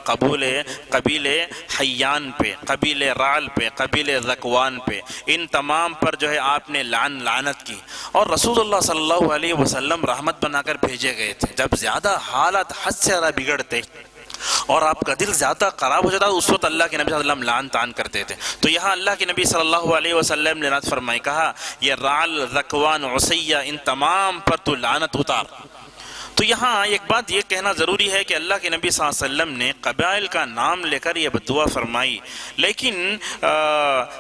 قبیلہ حیان پہ، قبیلہ رعل پہ، قبیلہ ذکوان پہ، ان تمام پر جو ہے آپ نے لعنت کی، اور رسول اللہ صلی اللہ علیہ وسلم رحمت بنا کر بھیجے گئے تھے۔ جب زیادہ حالت حد سے زیادہ بگڑتے اور آپ کا دل زیادہ خراب ہو جاتا اس وقت اللہ کے نبی صلی اللہ علیہ وسلم لعن طعن کرتے تھے۔ تو یہاں اللہ کے نبی صلی اللہ علیہ وسلم نے لعنت فرمائی، کہا یہ رعل، ذکوان، عصیہ، ان تمام پر تو لعنت اتار۔ تو یہاں ایک بات یہ کہنا ضروری ہے کہ اللہ کے نبی صلی اللہ علیہ وسلم نے قبائل کا نام لے کر یہ دعا فرمائی، لیکن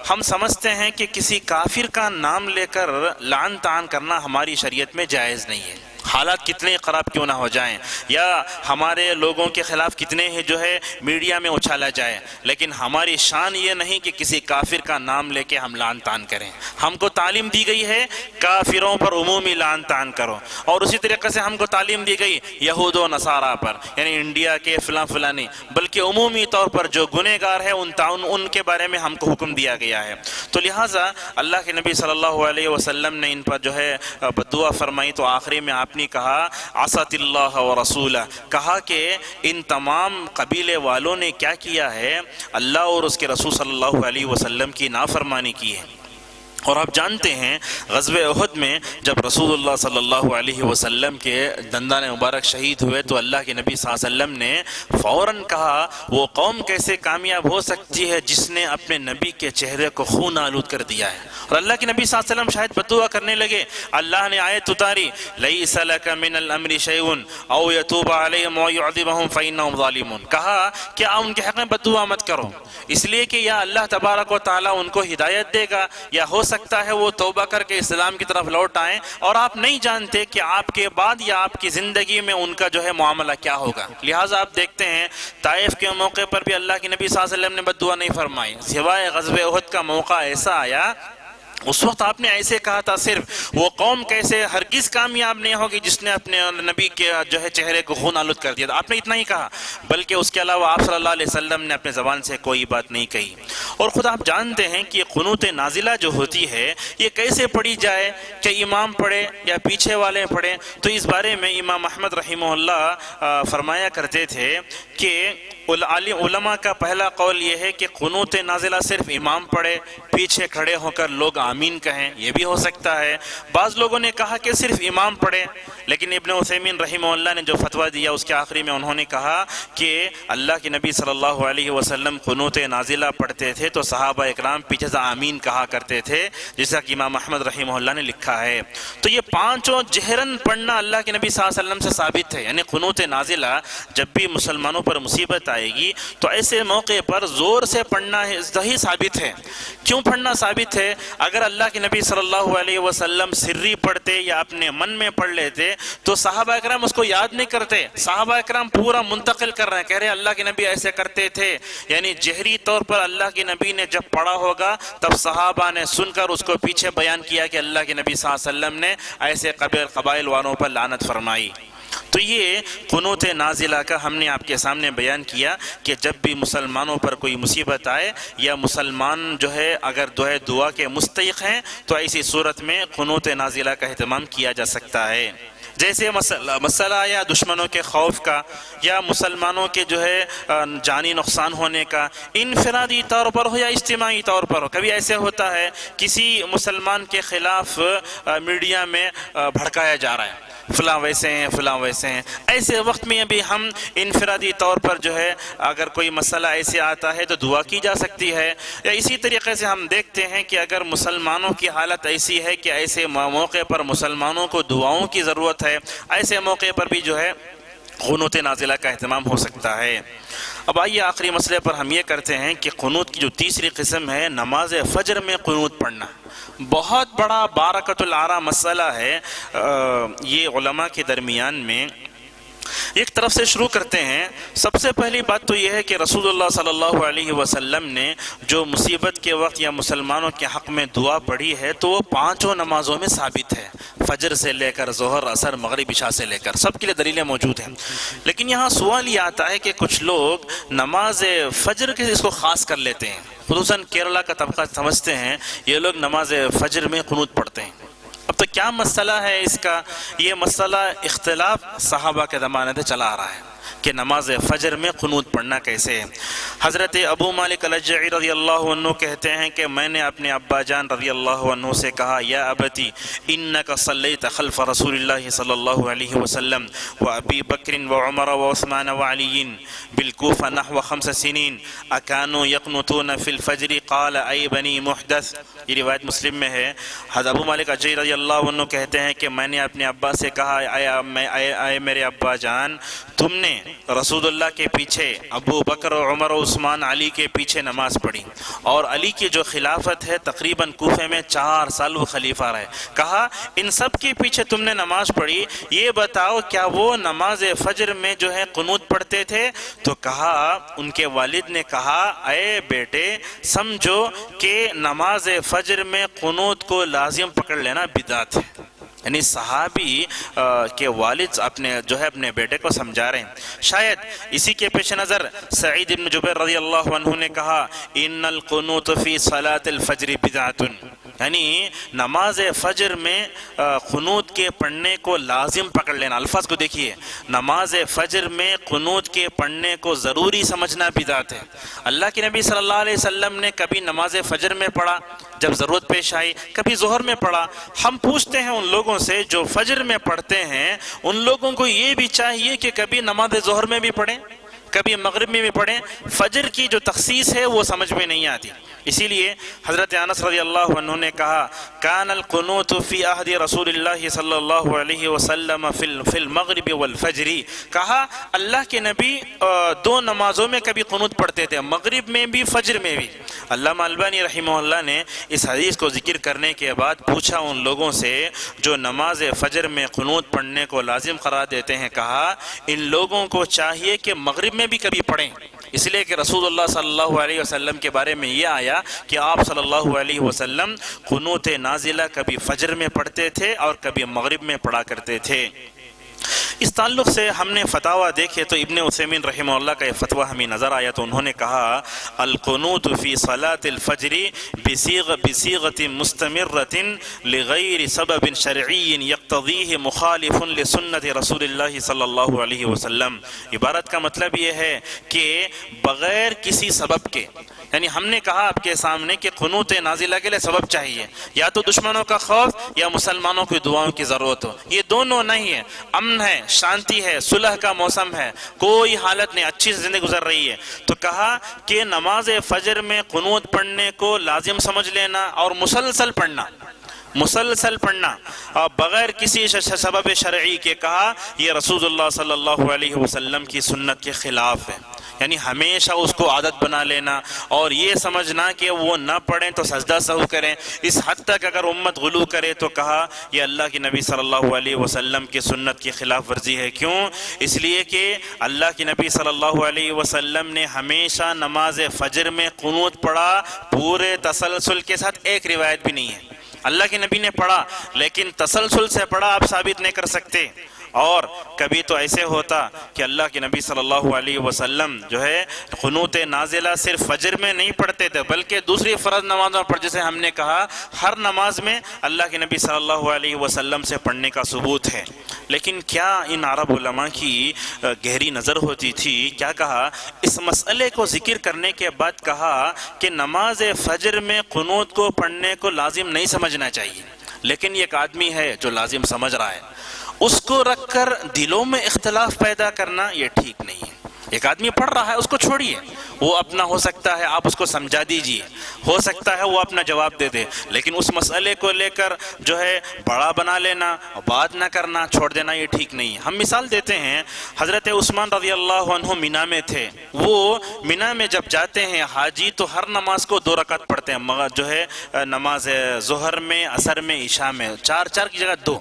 ہم سمجھتے ہیں کہ کسی کافر کا نام لے کر لعن طعن کرنا ہماری شریعت میں جائز نہیں ہے، حالات کتنے خراب کیوں نہ ہو جائیں، یا ہمارے لوگوں کے خلاف کتنے ہی جو ہے میڈیا میں اچھالا جائے، لیکن ہماری شان یہ نہیں کہ کسی کافر کا نام لے کے ہم لعن طعن کریں۔ ہم کو تعلیم دی گئی ہے کافروں پر عمومی لعن طعن کرو، اور اسی طریقے سے ہم کو تعلیم دی گئی یہود و نصارہ پر، یعنی انڈیا کے فلاں نہیں، بلکہ عمومی طور پر جو گنہگار ہے ان کے بارے میں ہم کو حکم دیا گیا ہے۔ تو لہٰذا اللہ کے نبی صلی اللہ علیہ وسلم نے ان پر جو ہے بدعا فرمائی، تو آخری میں آپ نے کہا عصت اللہ و رسولہ، کہا کہ ان تمام قبیلے والوں نے کیا کیا ہے، اللہ اور اس کے رسول صلی اللہ علیہ وسلم کی نافرمانی کی ہے۔ اور آپ جانتے ہیں غزوہ احد میں جب رسول اللہ صلی اللہ علیہ وسلم کے دندان مبارک شہید ہوئے تو اللہ کے نبی صلی اللہ علیہ وسلم نے فوراً کہا وہ قوم کیسے کامیاب ہو سکتی ہے جس نے اپنے نبی کے چہرے کو خون آلود کر دیا ہے۔ اور اللہ کے نبی صلی اللہ علیہ وسلم شاید بدعا کرنے لگے، اللہ نے آیت اتاری لیس لک من الامر شیء او یتوب علیہم او یعذبہم فانہم ظالمون، کہا کہ آپ ان کے حق میں بدعا مت کرو، اس لیے کہ یا اللہ تبارک و تعالیٰ ان کو ہدایت دے گا، یا ہو سکتا ہے وہ توبہ کر کے اسلام کی طرف لوٹ آئیں، اور آپ نہیں جانتے کہ آپ کے بعد یا آپ کی زندگی میں ان کا جو ہے معاملہ کیا ہوگا۔ لہٰذا آپ دیکھتے ہیں طائف کے موقع پر بھی اللہ کے نبی صلی اللہ علیہ وسلم نے بددعا نہیں فرمائی، سوائے غزوہ احد کا موقع ایسا آیا اس وقت آپ نے ایسے کہا تھا صرف وہ قوم کیسے ہرگز کامیاب نہیں ہوگی جس نے اپنے نبی کے جو ہے چہرے کو خون آلود کر دیا تھا، آپ نے اتنا ہی کہا، بلکہ اس کے علاوہ آپ صلی اللہ علیہ وسلم نے اپنے زبان سے کوئی بات نہیں کہی۔ اور خود آپ جانتے ہیں کہ قنوت نازلہ جو ہوتی ہے یہ کیسے پڑھی جائے، کہ امام پڑھے یا پیچھے والے پڑھیں، تو اس بارے میں امام احمد رحمہ اللہ فرمایا کرتے تھے کہ علماء کا پہلا قول یہ ہے کہ قنوت نازلہ صرف امام پڑھے، پیچھے کھڑے ہو کر لوگ آمین کہیں، یہ بھی ہو سکتا ہے۔ بعض لوگوں نے کہا کہ صرف امام پڑھے، لیکن ابن عثیمین رحمہ اللہ نے جو فتویٰ دیا اس کے آخری میں انہوں نے کہا کہ اللہ کے نبی صلی اللہ علیہ وسلم قنوت نازلہ پڑھتے تھے تو صحابہ اکرام پیچھے سے آمین کہا کرتے تھے، جیسا کہ امام احمد رحمہ اللہ نے لکھا ہے۔ تو یہ پانچوں جہرن پڑھنا اللہ کے نبی صلی اللہ علیہ وسلم سے ثابت ہے، یعنی قنوت نازلہ جب بھی مسلمانوں پر مصیبت آئے گی تو ایسے موقع پر زور سے پڑھنا صحیح ثابت ہے۔ کیوں پڑھنا ثابت ہے؟ اگر اللہ کے نبی صلی اللہ علیہ وسلم سری پڑھتے یا اپنے من میں پڑھ لیتے تو صحابہ اکرام اس کو یاد نہیں کرتے، صحابہ اکرام پورا منتقل کر رہے ہیں، کہہ رہے ہیں اللہ کے نبی ایسے کرتے تھے، یعنی جہری طور پر اللہ کے نبی نے جب پڑھا ہوگا تب صحابہ نے سن کر اس کو پیچھے بیان کیا کہ اللہ کے نبی صلی اللہ علیہ وسلم نے ایسے قبائل والوں پر لعنت فرمائی۔ تو یہ قنوت نازلہ کا ہم نے آپ کے سامنے بیان کیا کہ جب بھی مسلمانوں پر کوئی مصیبت آئے یا مسلمان جو ہے اگر دعا کے مستحق ہیں تو ایسی صورت میں قنوت نازلہ کا اہتمام کیا جا سکتا ہے۔ جیسے مسئلہ یا دشمنوں کے خوف کا یا مسلمانوں کے جو ہے جانی نقصان ہونے کا، انفرادی طور پر ہو یا اجتماعی طور پر ہو، کبھی ایسے ہوتا ہے کسی مسلمان کے خلاف میڈیا میں بھڑکایا جا رہا ہے فلاں ویسے ہیں فلاں ویسے ہیں، ایسے وقت میں بھی ہم انفرادی طور پر جو ہے اگر کوئی مسئلہ ایسے آتا ہے تو دعا کی جا سکتی ہے۔ یا اسی طریقے سے ہم دیکھتے ہیں کہ اگر مسلمانوں کی حالت ایسی ہے کہ ایسے موقع پر مسلمانوں کو دعاؤں کی ضرورت ہے، ایسے موقع پر بھی جو ہے قنوت نازلہ کا اہتمام ہو سکتا ہے۔ اب آئیے آخری مسئلے پر ہم یہ کرتے ہیں کہ قنوت کی جو تیسری قسم ہے نماز فجر میں قنوت پڑھنا، بہت بڑا بارکۃ العریٰ مسئلہ ہے یہ علماء کے درمیان میں۔ ایک طرف سے شروع کرتے ہیں۔ سب سے پہلی بات تو یہ ہے کہ رسول اللہ صلی اللہ علیہ وسلم نے جو مصیبت کے وقت یا مسلمانوں کے حق میں دعا پڑھی ہے تو وہ پانچوں نمازوں میں ثابت ہے، فجر سے لے کر ظہر، عصر، مغرب، عشاء سے لے کر سب کے لیے دلیلیں موجود ہیں۔ لیکن یہاں سوال یہ آتا ہے کہ کچھ لوگ نماز فجر کے اس کو خاص کر لیتے ہیں، خصوصاً کیرلا کا طبقہ سمجھتے ہیں یہ لوگ نماز فجر میں قنوت پڑھتے ہیں۔ اب تو کیا مسئلہ ہے اس کا؟ یہ مسئلہ اختلاف صحابہ کے زمانے سے چلا آ رہا ہے کہ نماز فجر میں قنوت پڑھنا کیسے ہے۔ حضرت ابو مالک الاشعری رضی اللہ عنہ کہتے ہیں کہ میں نے اپنے ابا جان رضی اللہ عنہ سے کہا یا ابتی انک صلیت خلف رسول اللہ صلی اللہ علیہ وسلم و ابی بکر و عمر و عثمان و علی بالکوفہ نحو 5 سنین اکانوا یقنطون فی الفجر قال ای بنی محدث۔ یہ روایت مسلم میں ہے۔ حضرت ابو مالک الاشعری رضی اللہ عنہ کہتے ہیں کہ میں نے اپنے ابا سے کہا اے میرے ابا جان، تم نے رسول اللہ کے پیچھے ابو بکر و عمر و عثمان علی کے پیچھے نماز پڑھی، اور علی کی جو خلافت ہے تقریباً کوفے میں 4 سال وہ خلیفہ رہے۔ کہا ان سب کے پیچھے تم نے نماز پڑھی، یہ بتاؤ کیا وہ نماز فجر میں جو ہے قنوت پڑھتے تھے؟ تو کہا ان کے والد نے کہا اے بیٹے سمجھو کہ نماز فجر میں قنوت کو لازم پکڑ لینا بدعت ہے۔ یعنی صحابی کے والد اپنے بیٹے کو سمجھا رہے ہیں۔ شاید اسی کے پیش نظر سعید بن جبیر رضی اللہ عنہ نے کہا ان القنوت فی صلاۃ الفجر بدعۃ، یعنی نماز فجر میں قنوت کے پڑھنے کو لازم پکڑ لینا۔ الفاظ کو دیکھیے، نماز فجر میں قنوت کے پڑھنے کو ضروری سمجھنا بدعت ہے۔ اللہ کے نبی صلی اللہ علیہ وسلم نے کبھی نماز فجر میں پڑھا جب ضرورت پیش آئی، کبھی ظہر میں پڑھا۔ ہم پوچھتے ہیں ان لوگوں سے جو فجر میں پڑھتے ہیں، ان لوگوں کو یہ بھی چاہیے کہ کبھی نماز ظہر میں بھی پڑھیں، کبھی مغرب میں بھی پڑھیں۔ فجر کی جو تخصیص ہے وہ سمجھ میں نہیں آتی۔ اسی لیے حضرت انس رضی اللہ عنہ نے کہا کان القنوت فی عہد رسول اللہ صلی اللہ علیہ وسلم فی المغرب والفجر، کہا اللہ کے نبی 2 نمازوں میں کبھی قنوت پڑھتے تھے، مغرب میں بھی فجر میں بھی۔ علامہ البانی رحمہ اللہ نے اس حدیث کو ذکر کرنے کے بعد پوچھا ان لوگوں سے جو نماز فجر میں قنوت پڑھنے کو لازم قرار دیتے ہیں، کہا ان لوگوں کو چاہیے کہ مغرب میں بھی کبھی پڑھیں، اس لیے کہ رسول اللہ صلی اللہ علیہ وسلم کے بارے میں یہ آیا کہ آپ صلی اللہ علیہ وسلم قنوت نازلہ کبھی فجر میں پڑھتے تھے اور کبھی مغرب میں پڑھا کرتے تھے۔ اس تعلق سے ہم نے فتاویٰ دیکھے تو ابن عثیمین رحمہ اللہ کا یہ فتویٰ ہمیں نظر آیا تو انہوں نے کہا القنوت فی صلاۃ الفجر بصیغۃ مستمرۃ لغیر سبب شرعی یقتضیہ مخالف لسنت رسول اللہ صلی اللہ علیہ وسلم۔ عبارت کا مطلب یہ ہے کہ بغیر کسی سبب کے، یعنی ہم نے کہا آپ کے سامنے کہ قنوت نازلہ کے لیے سبب چاہیے، یا تو دشمنوں کا خوف یا مسلمانوں کی دعاؤں کی ضرورت ہو، یہ دونوں نہیں ہے، امن ہے، شانتی ہے، صلح کا موسم ہے، کوئی حالت نہیں، اچھی زندگی گزر رہی ہے، تو کہا کہ نماز فجر میں قنوت پڑھنے کو لازم سمجھ لینا اور مسلسل پڑھنا اور بغیر کسی سبب شرعی کے، کہا یہ رسول اللہ صلی اللہ علیہ وسلم کی سنت کے خلاف ہے۔ یعنی ہمیشہ اس کو عادت بنا لینا اور یہ سمجھنا کہ وہ نہ پڑھیں تو سجدہ سہو کریں، اس حد تک اگر امت غلو کرے تو کہا یہ اللہ کے نبی صلی اللہ علیہ وسلم کی سنت کی خلاف ورزی ہے۔ کیوں؟ اس لیے کہ اللہ کے نبی صلی اللہ علیہ وسلم نے ہمیشہ نماز فجر میں قنوت پڑھا، پورے تسلسل کے ساتھ، ایک روایت بھی نہیں ہے۔ اللہ کے نبی نے پڑھا لیکن تسلسل سے پڑھا آپ ثابت نہیں کر سکتے۔ اور کبھی تو ایسے ہوتا کہ اللہ کے نبی صلی اللہ علیہ وسلم جو ہے قنوت نازلہ صرف فجر میں نہیں پڑھتے تھے بلکہ دوسری فرض نمازوں پر، جسے ہم نے کہا ہر نماز میں اللہ کے نبی صلی اللہ علیہ وسلم سے پڑھنے کا ثبوت ہے۔ لیکن کیا ان عرب علماء کی گہری نظر ہوتی تھی؟ کیا کہا؟ اس مسئلے کو ذکر کرنے کے بعد کہا کہ نماز فجر میں قنوت کو پڑھنے کو لازم نہیں سمجھنا چاہیے، لیکن ایک آدمی ہے جو لازم سمجھ رہا ہے، اس کو رکھ کر دلوں میں اختلاف پیدا کرنا یہ ٹھیک نہیں ہے۔ ایک آدمی پڑھ رہا ہے، اس کو چھوڑیے، وہ اپنا ہو سکتا ہے آپ اس کو سمجھا دیجئے، ہو سکتا ہے وہ اپنا جواب دے دے، لیکن اس مسئلے کو لے کر جو ہے بڑا بنا لینا، بات نہ کرنا، چھوڑ دینا، یہ ٹھیک نہیں ہے۔ ہم مثال دیتے ہیں، حضرت عثمان رضی اللہ عنہ مینا میں تھے، وہ مینا میں جب جاتے ہیں حاجی تو ہر نماز کو 2 رکعت پڑھتے ہیں، مگر جو ہے نماز ظہر میں، عصر میں، عشاء میں، 4 کی جگہ 2،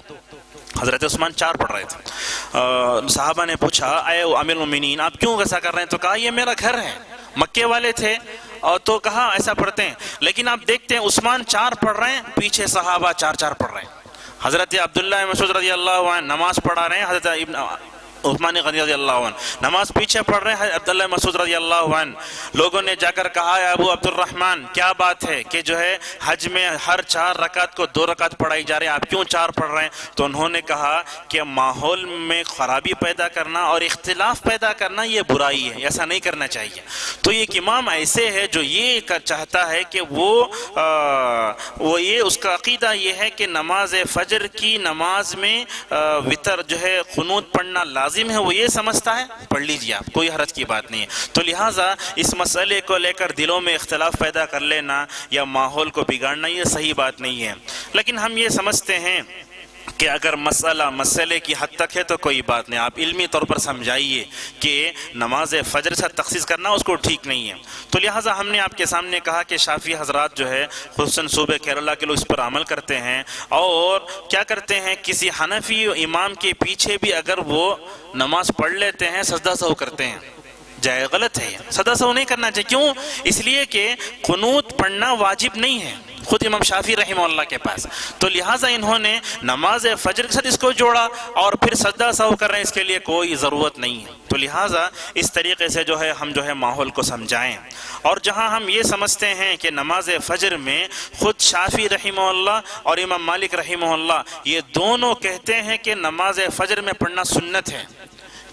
حضرت عثمان 4 پڑھ رہے تھے۔ صحابہ نے پوچھا اے امیر المومنین آپ کیوں ایسا کر رہے ہیں؟ تو کہا یہ میرا گھر ہے، مکے والے تھے اور تو کہا ایسا پڑھتے ہیں، لیکن آپ دیکھتے ہیں عثمان 4 پڑھ رہے ہیں، پیچھے صحابہ 4 پڑھ رہے ہیں۔ حضرت عبداللہ مسعود رضی اللہ عنہ نماز پڑھا رہے ہیں، حضرت عثمان غنی رضی اللہ عنہ نماز پیچھے پڑھ رہے ہیں، عبداللہ مسعود رضی اللہ عنہ۔ لوگوں نے جا کر کہا اے ابو عبد الرحمن کیا بات ہے کہ جو ہے حج میں ہر 4 رکعت کو 2 رکعت پڑھائی جا رہے ہیں، آپ کیوں 4 پڑھ رہے ہیں؟ تو انہوں نے کہا کہ ماحول میں خرابی پیدا کرنا اور اختلاف پیدا کرنا یہ برائی ہے، ایسا نہیں کرنا چاہیے۔ تو ایک امام ایسے ہے جو یہ چاہتا ہے کہ وہ یہ اس کا عقیدہ یہ ہے کہ نماز فجر کی نماز میں وتر جو ہے قنوت پڑھنا لازم ہے، وہ یہ سمجھتا ہے، پڑھ لیجیے آپ، کوئی حرج کی بات نہیں ہے۔ تو لہٰذا اس مسئلے کو لے کر دلوں میں اختلاف پیدا کر لینا یا ماحول کو بگاڑنا یہ صحیح بات نہیں ہے۔ لیکن ہم یہ سمجھتے ہیں کہ اگر مسئلے کی حد تک ہے تو کوئی بات نہیں، آپ علمی طور پر سمجھائیے کہ نماز فجر سے تخصیص کرنا اس کو ٹھیک نہیں ہے۔ تو لہٰذا ہم نے آپ کے سامنے کہا کہ شافعی حضرات جو ہے خصوصاً صوبہ کیرلا کے لوگ اس پر عمل کرتے ہیں، اور کیا کرتے ہیں کسی حنفی امام کے پیچھے بھی اگر وہ نماز پڑھ لیتے ہیں سجدہ سہو کرتے ہیں، جائے غلط ہے، سجدہ سہو نہیں کرنا چاہیے۔ کیوں؟ اس لیے کہ قنوت پڑھنا واجب نہیں ہے خود امام شافعی رحمہ اللہ کے پاس، تو لہٰذا انہوں نے نماز فجر کے ساتھ اس کو جوڑا اور پھر سجدہ سہو کر رہے ہیں، اس کے لیے کوئی ضرورت نہیں ہے۔ تو لہٰذا اس طریقے سے جو ہے ہم جو ہے ماحول کو سمجھائیں۔ اور جہاں ہم یہ سمجھتے ہیں کہ نماز فجر میں خود شافعی رحمہ اللہ اور امام مالک رحمہ اللہ یہ دونوں کہتے ہیں کہ نماز فجر میں پڑھنا سنت ہے،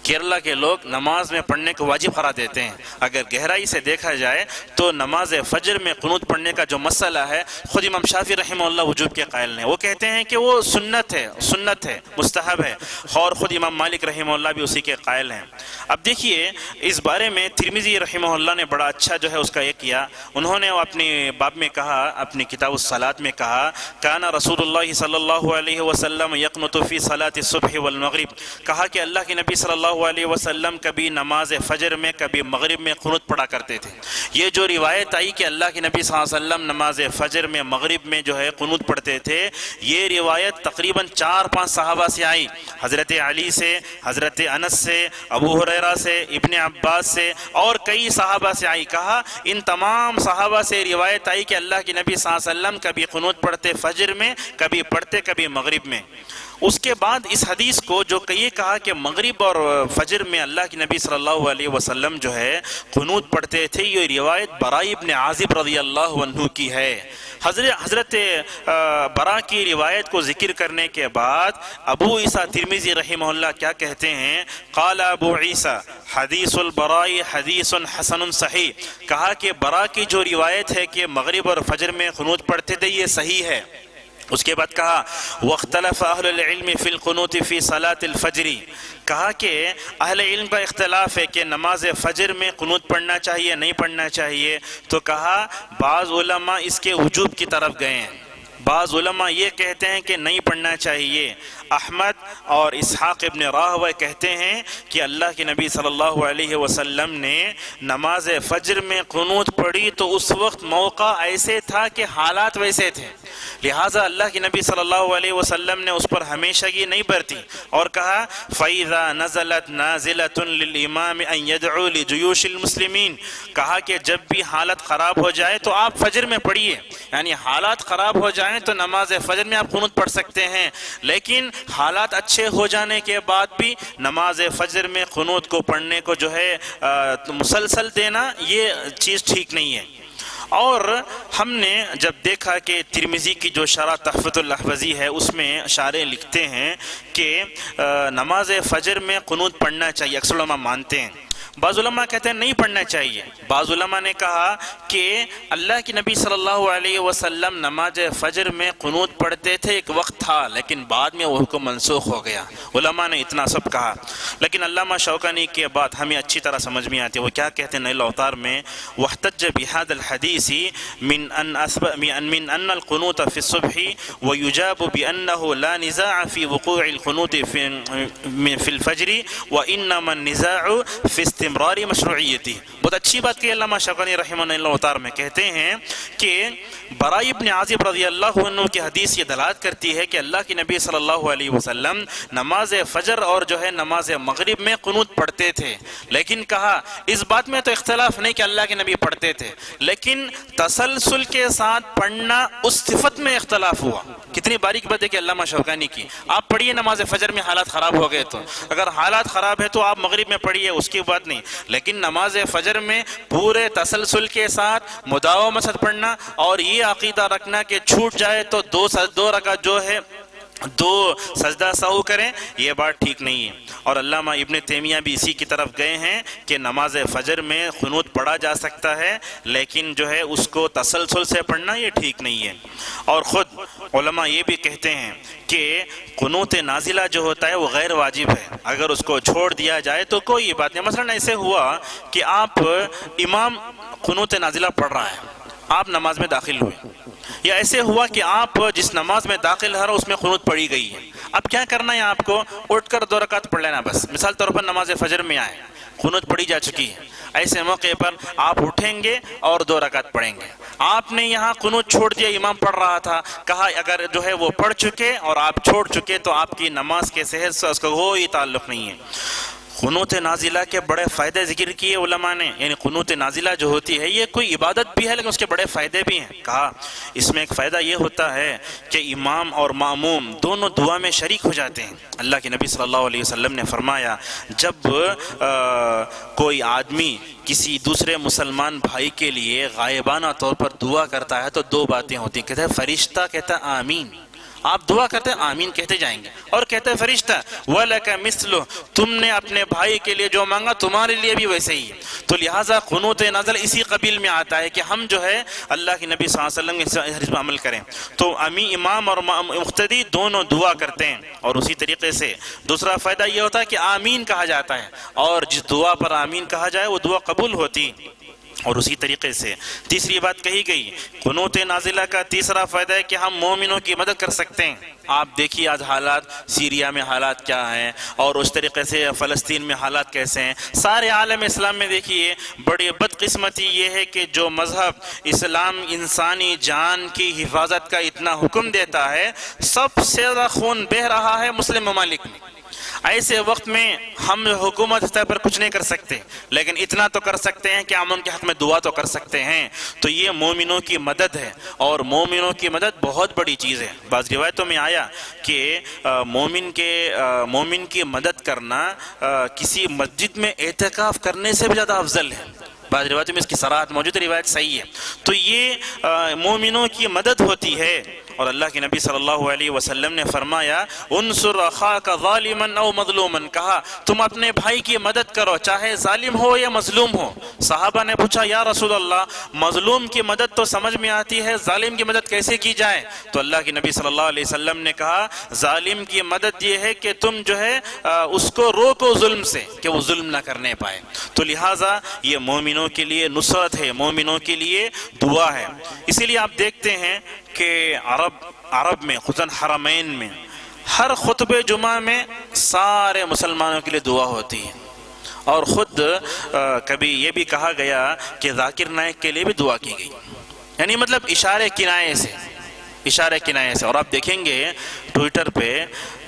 کیرلا کے لوگ نماز میں پڑھنے کو واجب قرار دیتے ہیں۔ اگر گہرائی سے دیکھا جائے تو نماز فجر میں قنوت پڑھنے کا جو مسئلہ ہے خود امام شافعی رحمہ اللہ وجوب کے قائل ہیں، وہ کہتے ہیں کہ وہ سنت ہے، مستحب ہے، اور خود امام مالک رحمہ اللہ بھی اسی کے قائل ہیں۔ اب دیکھیے اس بارے میں ترمذی رحمہ اللہ نے بڑا اچھا جو ہے اس کا یہ کیا، انہوں نے اپنی باب میں کہا، اپنی کتاب الصلاۃ میں کہا کان رسول اللہ صلی اللہ علیہ وسلم یقنط فی صلاۃ الصبح والمغرب، کہا کہ اللہ کے نبی صلی اللہ علیہ وسلم کبھی نماز فجر میں کبھی مغرب میں قنوت پڑھا کرتے تھے۔ یہ جو روایت آئی کہ اللہ کے نبی صلی اللہ علیہ وسلم نماز فجر میں مغرب میں جو ہے قنوت پڑھتے تھے، یہ روایت تقریباً 4-5 صحابہ سے آئی، حضرت علی سے، حضرت انس سے، ابو ہریرہ سے، ابن عباس سے اور کئی صحابہ سے آئی۔ کہا ان تمام صحابہ سے روایت آئی کہ اللہ کے نبی صلی اللہ علیہ وسلم کبھی قنوت پڑھتے فجر میں، کبھی پڑھتے کبھی مغرب میں۔ اس کے بعد اس حدیث کو جو یہ کہا کہ مغرب اور فجر میں اللہ کے نبی صلی اللہ علیہ وسلم جو ہے قنوت پڑھتے تھے، یہ روایت براء ابن عازب رضی اللہ عنہ کی ہے۔ حضرت براء کی روایت کو ذکر کرنے کے بعد ابو عیسیٰ ترمذی رحمہ اللہ کیا کہتے ہیں، قال ابو عیسیٰ حدیث البراء حدیث حسن صحیح، کہا کہ براء کی جو روایت ہے کہ مغرب اور فجر میں قنوت پڑھتے تھے یہ صحیح ہے۔ اس کے بعد کہا واختلف اہل العلم فی القنوت فی صلاۃ الفجر، کہا کہ اہل علم کا اختلاف ہے کہ نماز فجر میں قنوت پڑھنا چاہیے نہیں پڑھنا چاہیے، تو کہا بعض علماء اس کے وجوب کی طرف گئے ہیں، بعض علماء یہ کہتے ہیں کہ نہیں پڑھنا چاہیے۔ احمد اور اسحاق ابن راہوی کہتے ہیں کہ اللہ کے نبی صلی اللہ علیہ وسلم نے نماز فجر میں قنوت پڑھی تو اس وقت موقع ایسے تھا کہ حالات ویسے تھے، لہٰذا اللہ کے نبی صلی اللہ علیہ وسلم نے اس پر ہمیشگی نہیں برتی اور کہا فَإِذَا نَزَلَتْ نَازِلَةٌ لِلْإِمَامِ أَن يَدْعُوا لِجُيُوشِ الْمُسْلِمِينَ، کہا کہ جب بھی حالت خراب ہو جائے تو آپ فجر میں پڑھیے، یعنی حالات خراب ہو جائیں تو نماز فجر میں آپ قنوت پڑھ سکتے ہیں، لیکن حالات اچھے ہو جانے کے بعد بھی نماز فجر میں قنوت کو پڑھنے کو جو ہے مسلسل دینا یہ چیز ٹھیک نہیں ہے۔ اور ہم نے جب دیکھا کہ ترمذی کی جو شرح تحفۃ الاحوذی ہے اس میں شارح لکھتے ہیں کہ نماز فجر میں قنوت پڑھنا چاہیے، اکثر علماء مانتے ہیں، بعض علماء کہتے ہیں نہیں پڑھنا چاہیے. بعض علماء نے کہا کہ اللہ کی نبی صلی اللہ علیہ وسلم نماز فجر میں قنوت پڑھتے تھے، ایک وقت تھا لیکن بعد میں وہ حکم منسوخ ہو گیا. علماء نے اتنا سب کہا، لیکن علامہ شوکانی کی بات ہمیں اچھی طرح سمجھ میں آتی ہے. وہ کیا کہتے ہیں نیل اوتار میں، واحتج بهذا الحديث من ان القنوت في الصبح ويجاب بانه لا نزاع في وقوع القنوت في الفجر وانما النزاع في استمرار مشروعیتی. بہت اچھی بات کی علامہ شوکانی رحمہ اللہ تعالی میں کہتے ہیں کہ براء ابن عازب رضی اللہ عنہ کی حدیث یہ دلالت کرتی ہے کہ اللہ کے نبی صلی اللہ علیہ وسلم نماز فجر اور جو ہے نماز مغرب میں قنوت پڑھتے تھے. لیکن کہا اس بات میں تو اختلاف نہیں کہ اللہ کے نبی پڑھتے تھے، لیکن تسلسل کے ساتھ پڑھنا اس صفت میں اختلاف ہوا. کتنی باریک بات ہے کہ علامہ شوکانی کی. آپ پڑھیے نماز فجر میں حالات خراب ہو گئے تو، اگر حالات خراب ہے تو آپ مغرب میں پڑھیے، اس کی بات نہیں. لیکن نماز فجر میں پورے تسلسل کے ساتھ مداومت سے پڑھنا اور یہ عقیدہ رکھنا کہ چھوٹ جائے تو دو رکعت جو ہے دو سجدہ سہو کریں، یہ بات ٹھیک نہیں ہے. اور علامہ ابن تیمیہ بھی اسی کی طرف گئے ہیں کہ نماز فجر میں قنوت پڑھا جا سکتا ہے، لیکن جو ہے اس کو تسلسل سے پڑھنا یہ ٹھیک نہیں ہے. اور خود علماء یہ بھی کہتے ہیں کہ قنوت نازلہ جو ہوتا ہے وہ غیر واجب ہے، اگر اس کو چھوڑ دیا جائے تو کوئی بات نہیں. مثلا ایسے ہوا کہ آپ امام قنوت نازلہ پڑھ رہا ہے، آپ نماز میں داخل ہوئے، یا ایسے ہوا کہ آپ جس نماز میں داخل ہو رہا اس میں قنوت پڑھی گئی ہے. اب کیا کرنا ہے آپ کو؟ اٹھ کر 2 رکعت پڑھ لینا بس. مثال طور پر نماز فجر میں آئے، قنوت پڑھی جا چکی ہے، ایسے موقع پر آپ اٹھیں گے اور 2 رکعت پڑھیں گے. آپ نے یہاں قنوت چھوڑ دیا، امام پڑھ رہا تھا، کہا اگر جو ہے وہ پڑھ چکے اور آپ چھوڑ چکے تو آپ کی نماز کے صحت سے اس کا کوئی تعلق نہیں ہے. قنوت نازلہ کے بڑے فائدے ذکر کیے علماء نے. یعنی قنوت نازلہ جو ہوتی ہے یہ کوئی عبادت بھی ہے لیکن اس کے بڑے فائدے بھی ہیں. کہا اس میں ایک فائدہ یہ ہوتا ہے کہ امام اور ماموم دونوں دعا میں شریک ہو جاتے ہیں. اللہ کے نبی صلی اللہ علیہ وسلم نے فرمایا جب کوئی آدمی کسی دوسرے مسلمان بھائی کے لیے غائبانہ طور پر دعا کرتا ہے تو 2 باتیں ہوتی ہیں. کہتا ہے فرشتہ کہتا ہے آمین، آپ دعا کرتے ہیں آمین کہتے جائیں گے، اور کہتا ہے فرشتہ وَلَكَ مِثْلُ، تم نے اپنے بھائی کے لیے جو مانگا تمہارے لیے بھی ویسے ہی ہے. تو لہٰذا قنوت نازل اسی قبیل میں آتا ہے کہ ہم جو ہے اللہ کے نبی صلی اللہ علیہ وسلم کے حدیث پر عمل کریں. تو امام اور مقتدی دونوں دعا کرتے ہیں. اور اسی طریقے سے دوسرا فائدہ یہ ہوتا ہے کہ آمین کہا جاتا ہے، اور جس دعا پر آمین کہا جائے وہ دعا قبول ہوتی. اور اسی طریقے سے تیسری بات کہی گئی قنوت نازلہ کا تیسرا فائدہ ہے کہ ہم مومنوں کی مدد کر سکتے ہیں. آپ دیکھیے آج حالات سیریا میں حالات کیا ہیں، اور اس طریقے سے فلسطین میں حالات کیسے ہیں. سارے عالم اسلام میں دیکھیے بڑی بدقسمتی یہ ہے کہ جو مذہب اسلام انسانی جان کی حفاظت کا اتنا حکم دیتا ہے، سب سے زیادہ خون بہہ رہا ہے مسلم ممالک میں. ایسے وقت میں ہم حکومت سطح پر کچھ نہیں کر سکتے، لیکن اتنا تو کر سکتے ہیں کہ ہم ان کے حق میں دعا تو کر سکتے ہیں. تو یہ مومنوں کی مدد ہے، اور مومنوں کی مدد بہت بڑی چیز ہے. بعض روایتوں میں آیا کہ مومن کی مدد کرنا کسی مسجد میں اعتکاف کرنے سے بھی زیادہ افضل ہے. بعض روایتوں میں اس کی صراحت موجود ہے، روایت صحیح ہے. تو یہ مومنوں کی مدد ہوتی ہے. اور اللہ کے نبی صلی اللہ علیہ وسلم نے فرمایا انصر اخاک ظالما او مظلوما، کہا تم اپنے بھائی کی مدد کرو چاہے ظالم ہو یا مظلوم ہو. صحابہ نے پوچھا یا رسول اللہ مظلوم کی مدد تو سمجھ میں آتی ہے، ظالم کی مدد کیسے کی جائے؟ تو اللہ کے نبی صلی اللہ علیہ وسلم نے کہا ظالم کی مدد یہ ہے کہ تم جو ہے اس کو روکو ظلم سے کہ وہ ظلم نہ کرنے پائے. تو لہٰذا یہ مومنوں کے لیے نصرت ہے، مومنوں کے لیے دعا ہے. اسی لیے آپ دیکھتے ہیں کہ عرب میں خصوصاً حرمین میں ہر خطبہ جمعہ میں سارے مسلمانوں کے لیے دعا ہوتی ہے. اور خود کبھی یہ بھی کہا گیا کہ ذاکر نائک کے لیے بھی دعا کی گئی، یعنی مطلب اشارے کنائے سے. اور آپ دیکھیں گے ٹویٹر پہ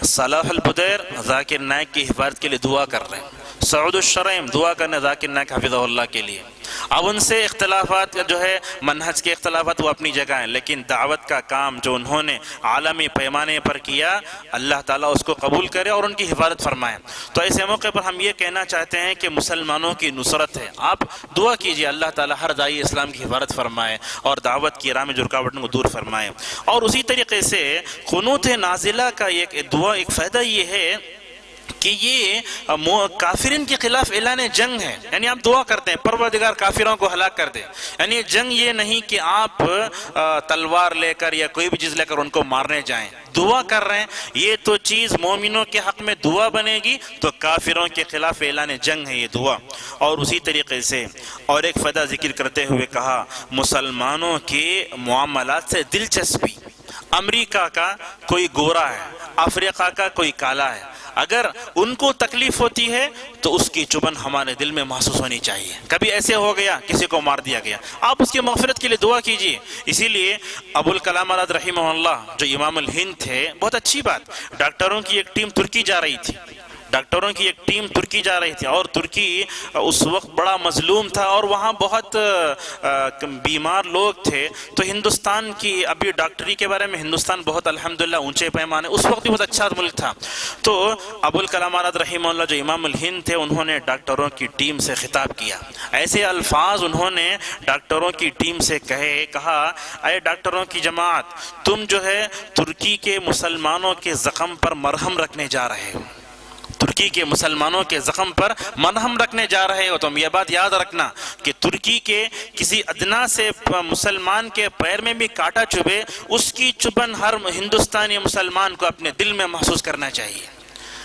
صلاح البدیر ذاکر نائک کی حفاظت کے لیے دعا کر رہے ہیں، سعود الشریم دعا کرنے ذاکر نائک حفظہ اللہ کے لیے. اب ان سے اختلافات جو ہے منہج کے اختلافات وہ اپنی جگہ ہیں، لیکن دعوت کا کام جو انہوں نے عالمی پیمانے پر کیا اللہ تعالیٰ اس کو قبول کرے اور ان کی حفاظت فرمائے. تو ایسے موقع پر ہم یہ کہنا چاہتے ہیں کہ مسلمانوں کی نصرت ہے. آپ دعا کیجئے اللہ تعالیٰ ہر داعی اسلام کی حفاظت فرمائے اور دعوت کی راہ میں جو رکاوٹوں کو دور فرمائے. اور اسی طریقے سے قنوت نازلہ کا ایک دعا ایک فائدہ یہ ہے کہ یہ کافرین کے خلاف اعلان جنگ ہے، یعنی آپ دعا کرتے ہیں پروردگار کافروں کو ہلاک کر دے، یعنی جنگ یہ نہیں کہ آپ تلوار لے کر یا کوئی بھی چیز لے کر ان کو مارنے جائیں، دعا کر رہے ہیں، یہ تو چیز مومنوں کے حق میں دعا بنے گی تو کافروں کے خلاف اعلان جنگ ہے یہ دعا۔ اور اسی طریقے سے اور ایک فائدہ ذکر کرتے ہوئے کہا مسلمانوں کے معاملات سے دلچسپی، امریکہ کا کوئی گورا ہے، افریقہ کا کوئی کالا ہے، اگر ان کو تکلیف ہوتی ہے تو اس کی چبھن ہمارے دل میں محسوس ہونی چاہیے۔ کبھی ایسے ہو گیا کسی کو مار دیا گیا، آپ اس کی مغفرت کے لیے دعا کیجئے۔ اسی لیے ابوالکلام آزاد رحمہ اللہ جو امام الہند تھے، بہت اچھی بات، ڈاکٹروں کی ایک ٹیم ترکی جا رہی تھی، اور ترکی اس وقت بڑا مظلوم تھا اور وہاں بہت بیمار لوگ تھے، تو ہندوستان کی ابھی ڈاکٹری کے بارے میں ہندوستان بہت الحمدللہ اونچے پیمانے، اس وقت بھی بہت اچھا ملک تھا۔ تو ابوالکلام آزاد رحمہ اللہ جو امام الہند تھے، انہوں نے ڈاکٹروں کی ٹیم سے خطاب کیا، ایسے الفاظ انہوں نے ڈاکٹروں کی ٹیم سے کہا اے ڈاکٹروں کی جماعت، تم جو ہے ترکی کے مسلمانوں کے زخم پر مرہم رکھنے جا رہے ہو، ترکی کے مسلمانوں کے زخم پر مرہم رکھنے جا رہے ہو، تم یہ بات یاد رکھنا کہ ترکی کے کسی ادنا سے مسلمان کے پیر میں بھی کانٹا چبھے، اس کی چبھن ہر ہندوستانی مسلمان کو اپنے دل میں محسوس کرنا چاہیے۔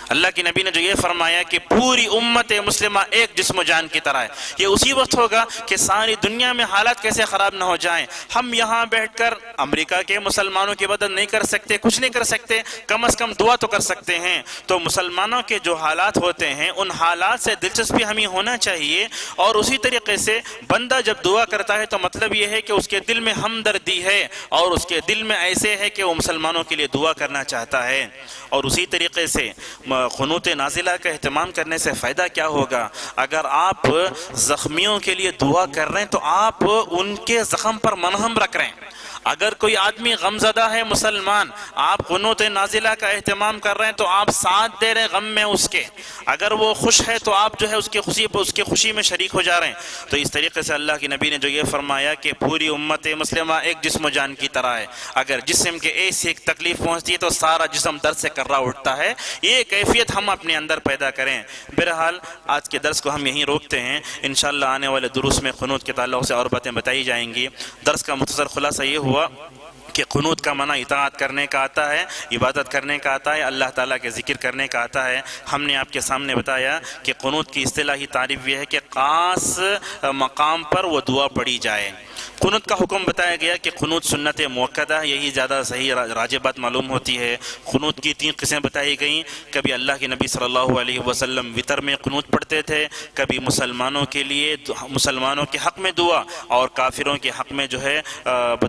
اللہ کی نبی نے جو یہ فرمایا کہ پوری امت مسلمہ ایک جسم و جان کی طرح ہے، یہ اسی وقت ہوگا کہ ساری دنیا میں حالات کیسے خراب نہ ہو جائیں۔ ہم یہاں بیٹھ کر امریکہ کے مسلمانوں کی مدد نہیں کر سکتے، کچھ نہیں کر سکتے، کم از کم دعا تو کر سکتے ہیں۔ تو مسلمانوں کے جو حالات ہوتے ہیں ان حالات سے دلچسپی ہمیں ہونا چاہیے، اور اسی طریقے سے بندہ جب دعا کرتا ہے تو مطلب یہ ہے کہ اس کے دل میں ہمدردی ہے اور اس کے دل میں ایسے ہے کہ وہ مسلمانوں کے لیے دعا کرنا چاہتا ہے۔ اور اسی طریقے سے قنوت نازلہ کا اہتمام کرنے سے فائدہ کیا ہوگا؟ اگر آپ زخمیوں کے لیے دعا کر رہے ہیں تو آپ ان کے زخم پر مرہم رکھ رہے ہیں۔ اگر کوئی آدمی غمزدہ ہے مسلمان، آپ قنوت نازلہ کا اہتمام کر رہے ہیں تو آپ ساتھ دے رہے ہیں غم میں اس کے، اگر وہ خوش ہے تو آپ جو ہے اس کی خوشی میں شریک ہو جا رہے ہیں۔ تو اس طریقے سے اللہ کی نبی نے جو یہ فرمایا کہ پوری امت مسلمہ ایک جسم و جان کی طرح ہے، اگر جسم کے ایسی ایک تکلیف پہنچتی ہے تو سارا جسم درد سے کرا اٹھتا ہے، یہ کیفیت ہم اپنے اندر پیدا کریں۔ بہرحال آج کے درس کو ہم یہیں روکتے ہیں، انشاءاللہ آنے والے دروس میں قنوت کے تعلق سے اور باتیں بتائی جائیں گی۔ درس کا مختصر خلاصہ یہ ہوا کہ قنوت کا معنی اطاعت کرنے کا آتا ہے، عبادت کرنے کا آتا ہے، اللہ تعالیٰ کے ذکر کرنے کا آتا ہے۔ ہم نے آپ کے سامنے بتایا کہ قنوت کی اصطلاحی تعریف یہ ہے کہ خاص مقام پر وہ دعا پڑھی جائے۔ قنوت کا حکم بتایا گیا کہ قنوت سنت موقدہ ہے، یہی زیادہ صحیح راجح بات معلوم ہوتی ہے۔ قنوت کی 3 قسمیں بتائی گئیں، کبھی اللہ کے نبی صلی اللہ علیہ وسلم وطر میں قنوت پڑھتے تھے، کبھی مسلمانوں کے لیے مسلمانوں کے حق میں دعا، اور کافروں کے حق میں جو ہے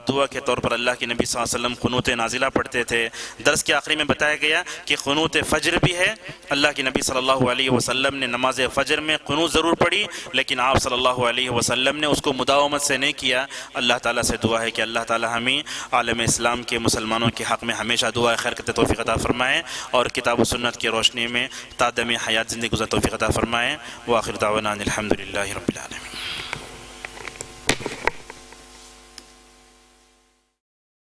دعا کے طور پر اللہ کے نبی صلی اللہ علیہ وسلم قنوت نازلہ پڑھتے تھے۔ درس کے آخری میں بتایا گیا کہ قنوت فجر بھی ہے، اللہ کے نبی صلی اللہ علیہ وسلم نے نماز فجر میں قنوت ضرور پڑھی، لیکن آپ صلی اللہ علیہ وسلم نے اس کو مداومت سے نہیں کیا۔ اللہ تعالیٰ سے دعا ہے کہ اللہ تعالیٰ ہمیں عالم اسلام کے مسلمانوں کے حق میں ہمیشہ دعا خیر کرتے توفیق عطا فرمائے، اور کتاب و سنت کی روشنی میں تا دم حیات زندگی گزار توفیق عطا فرمائے۔ وآخر دعوانا الحمدللہ رب العالمین۔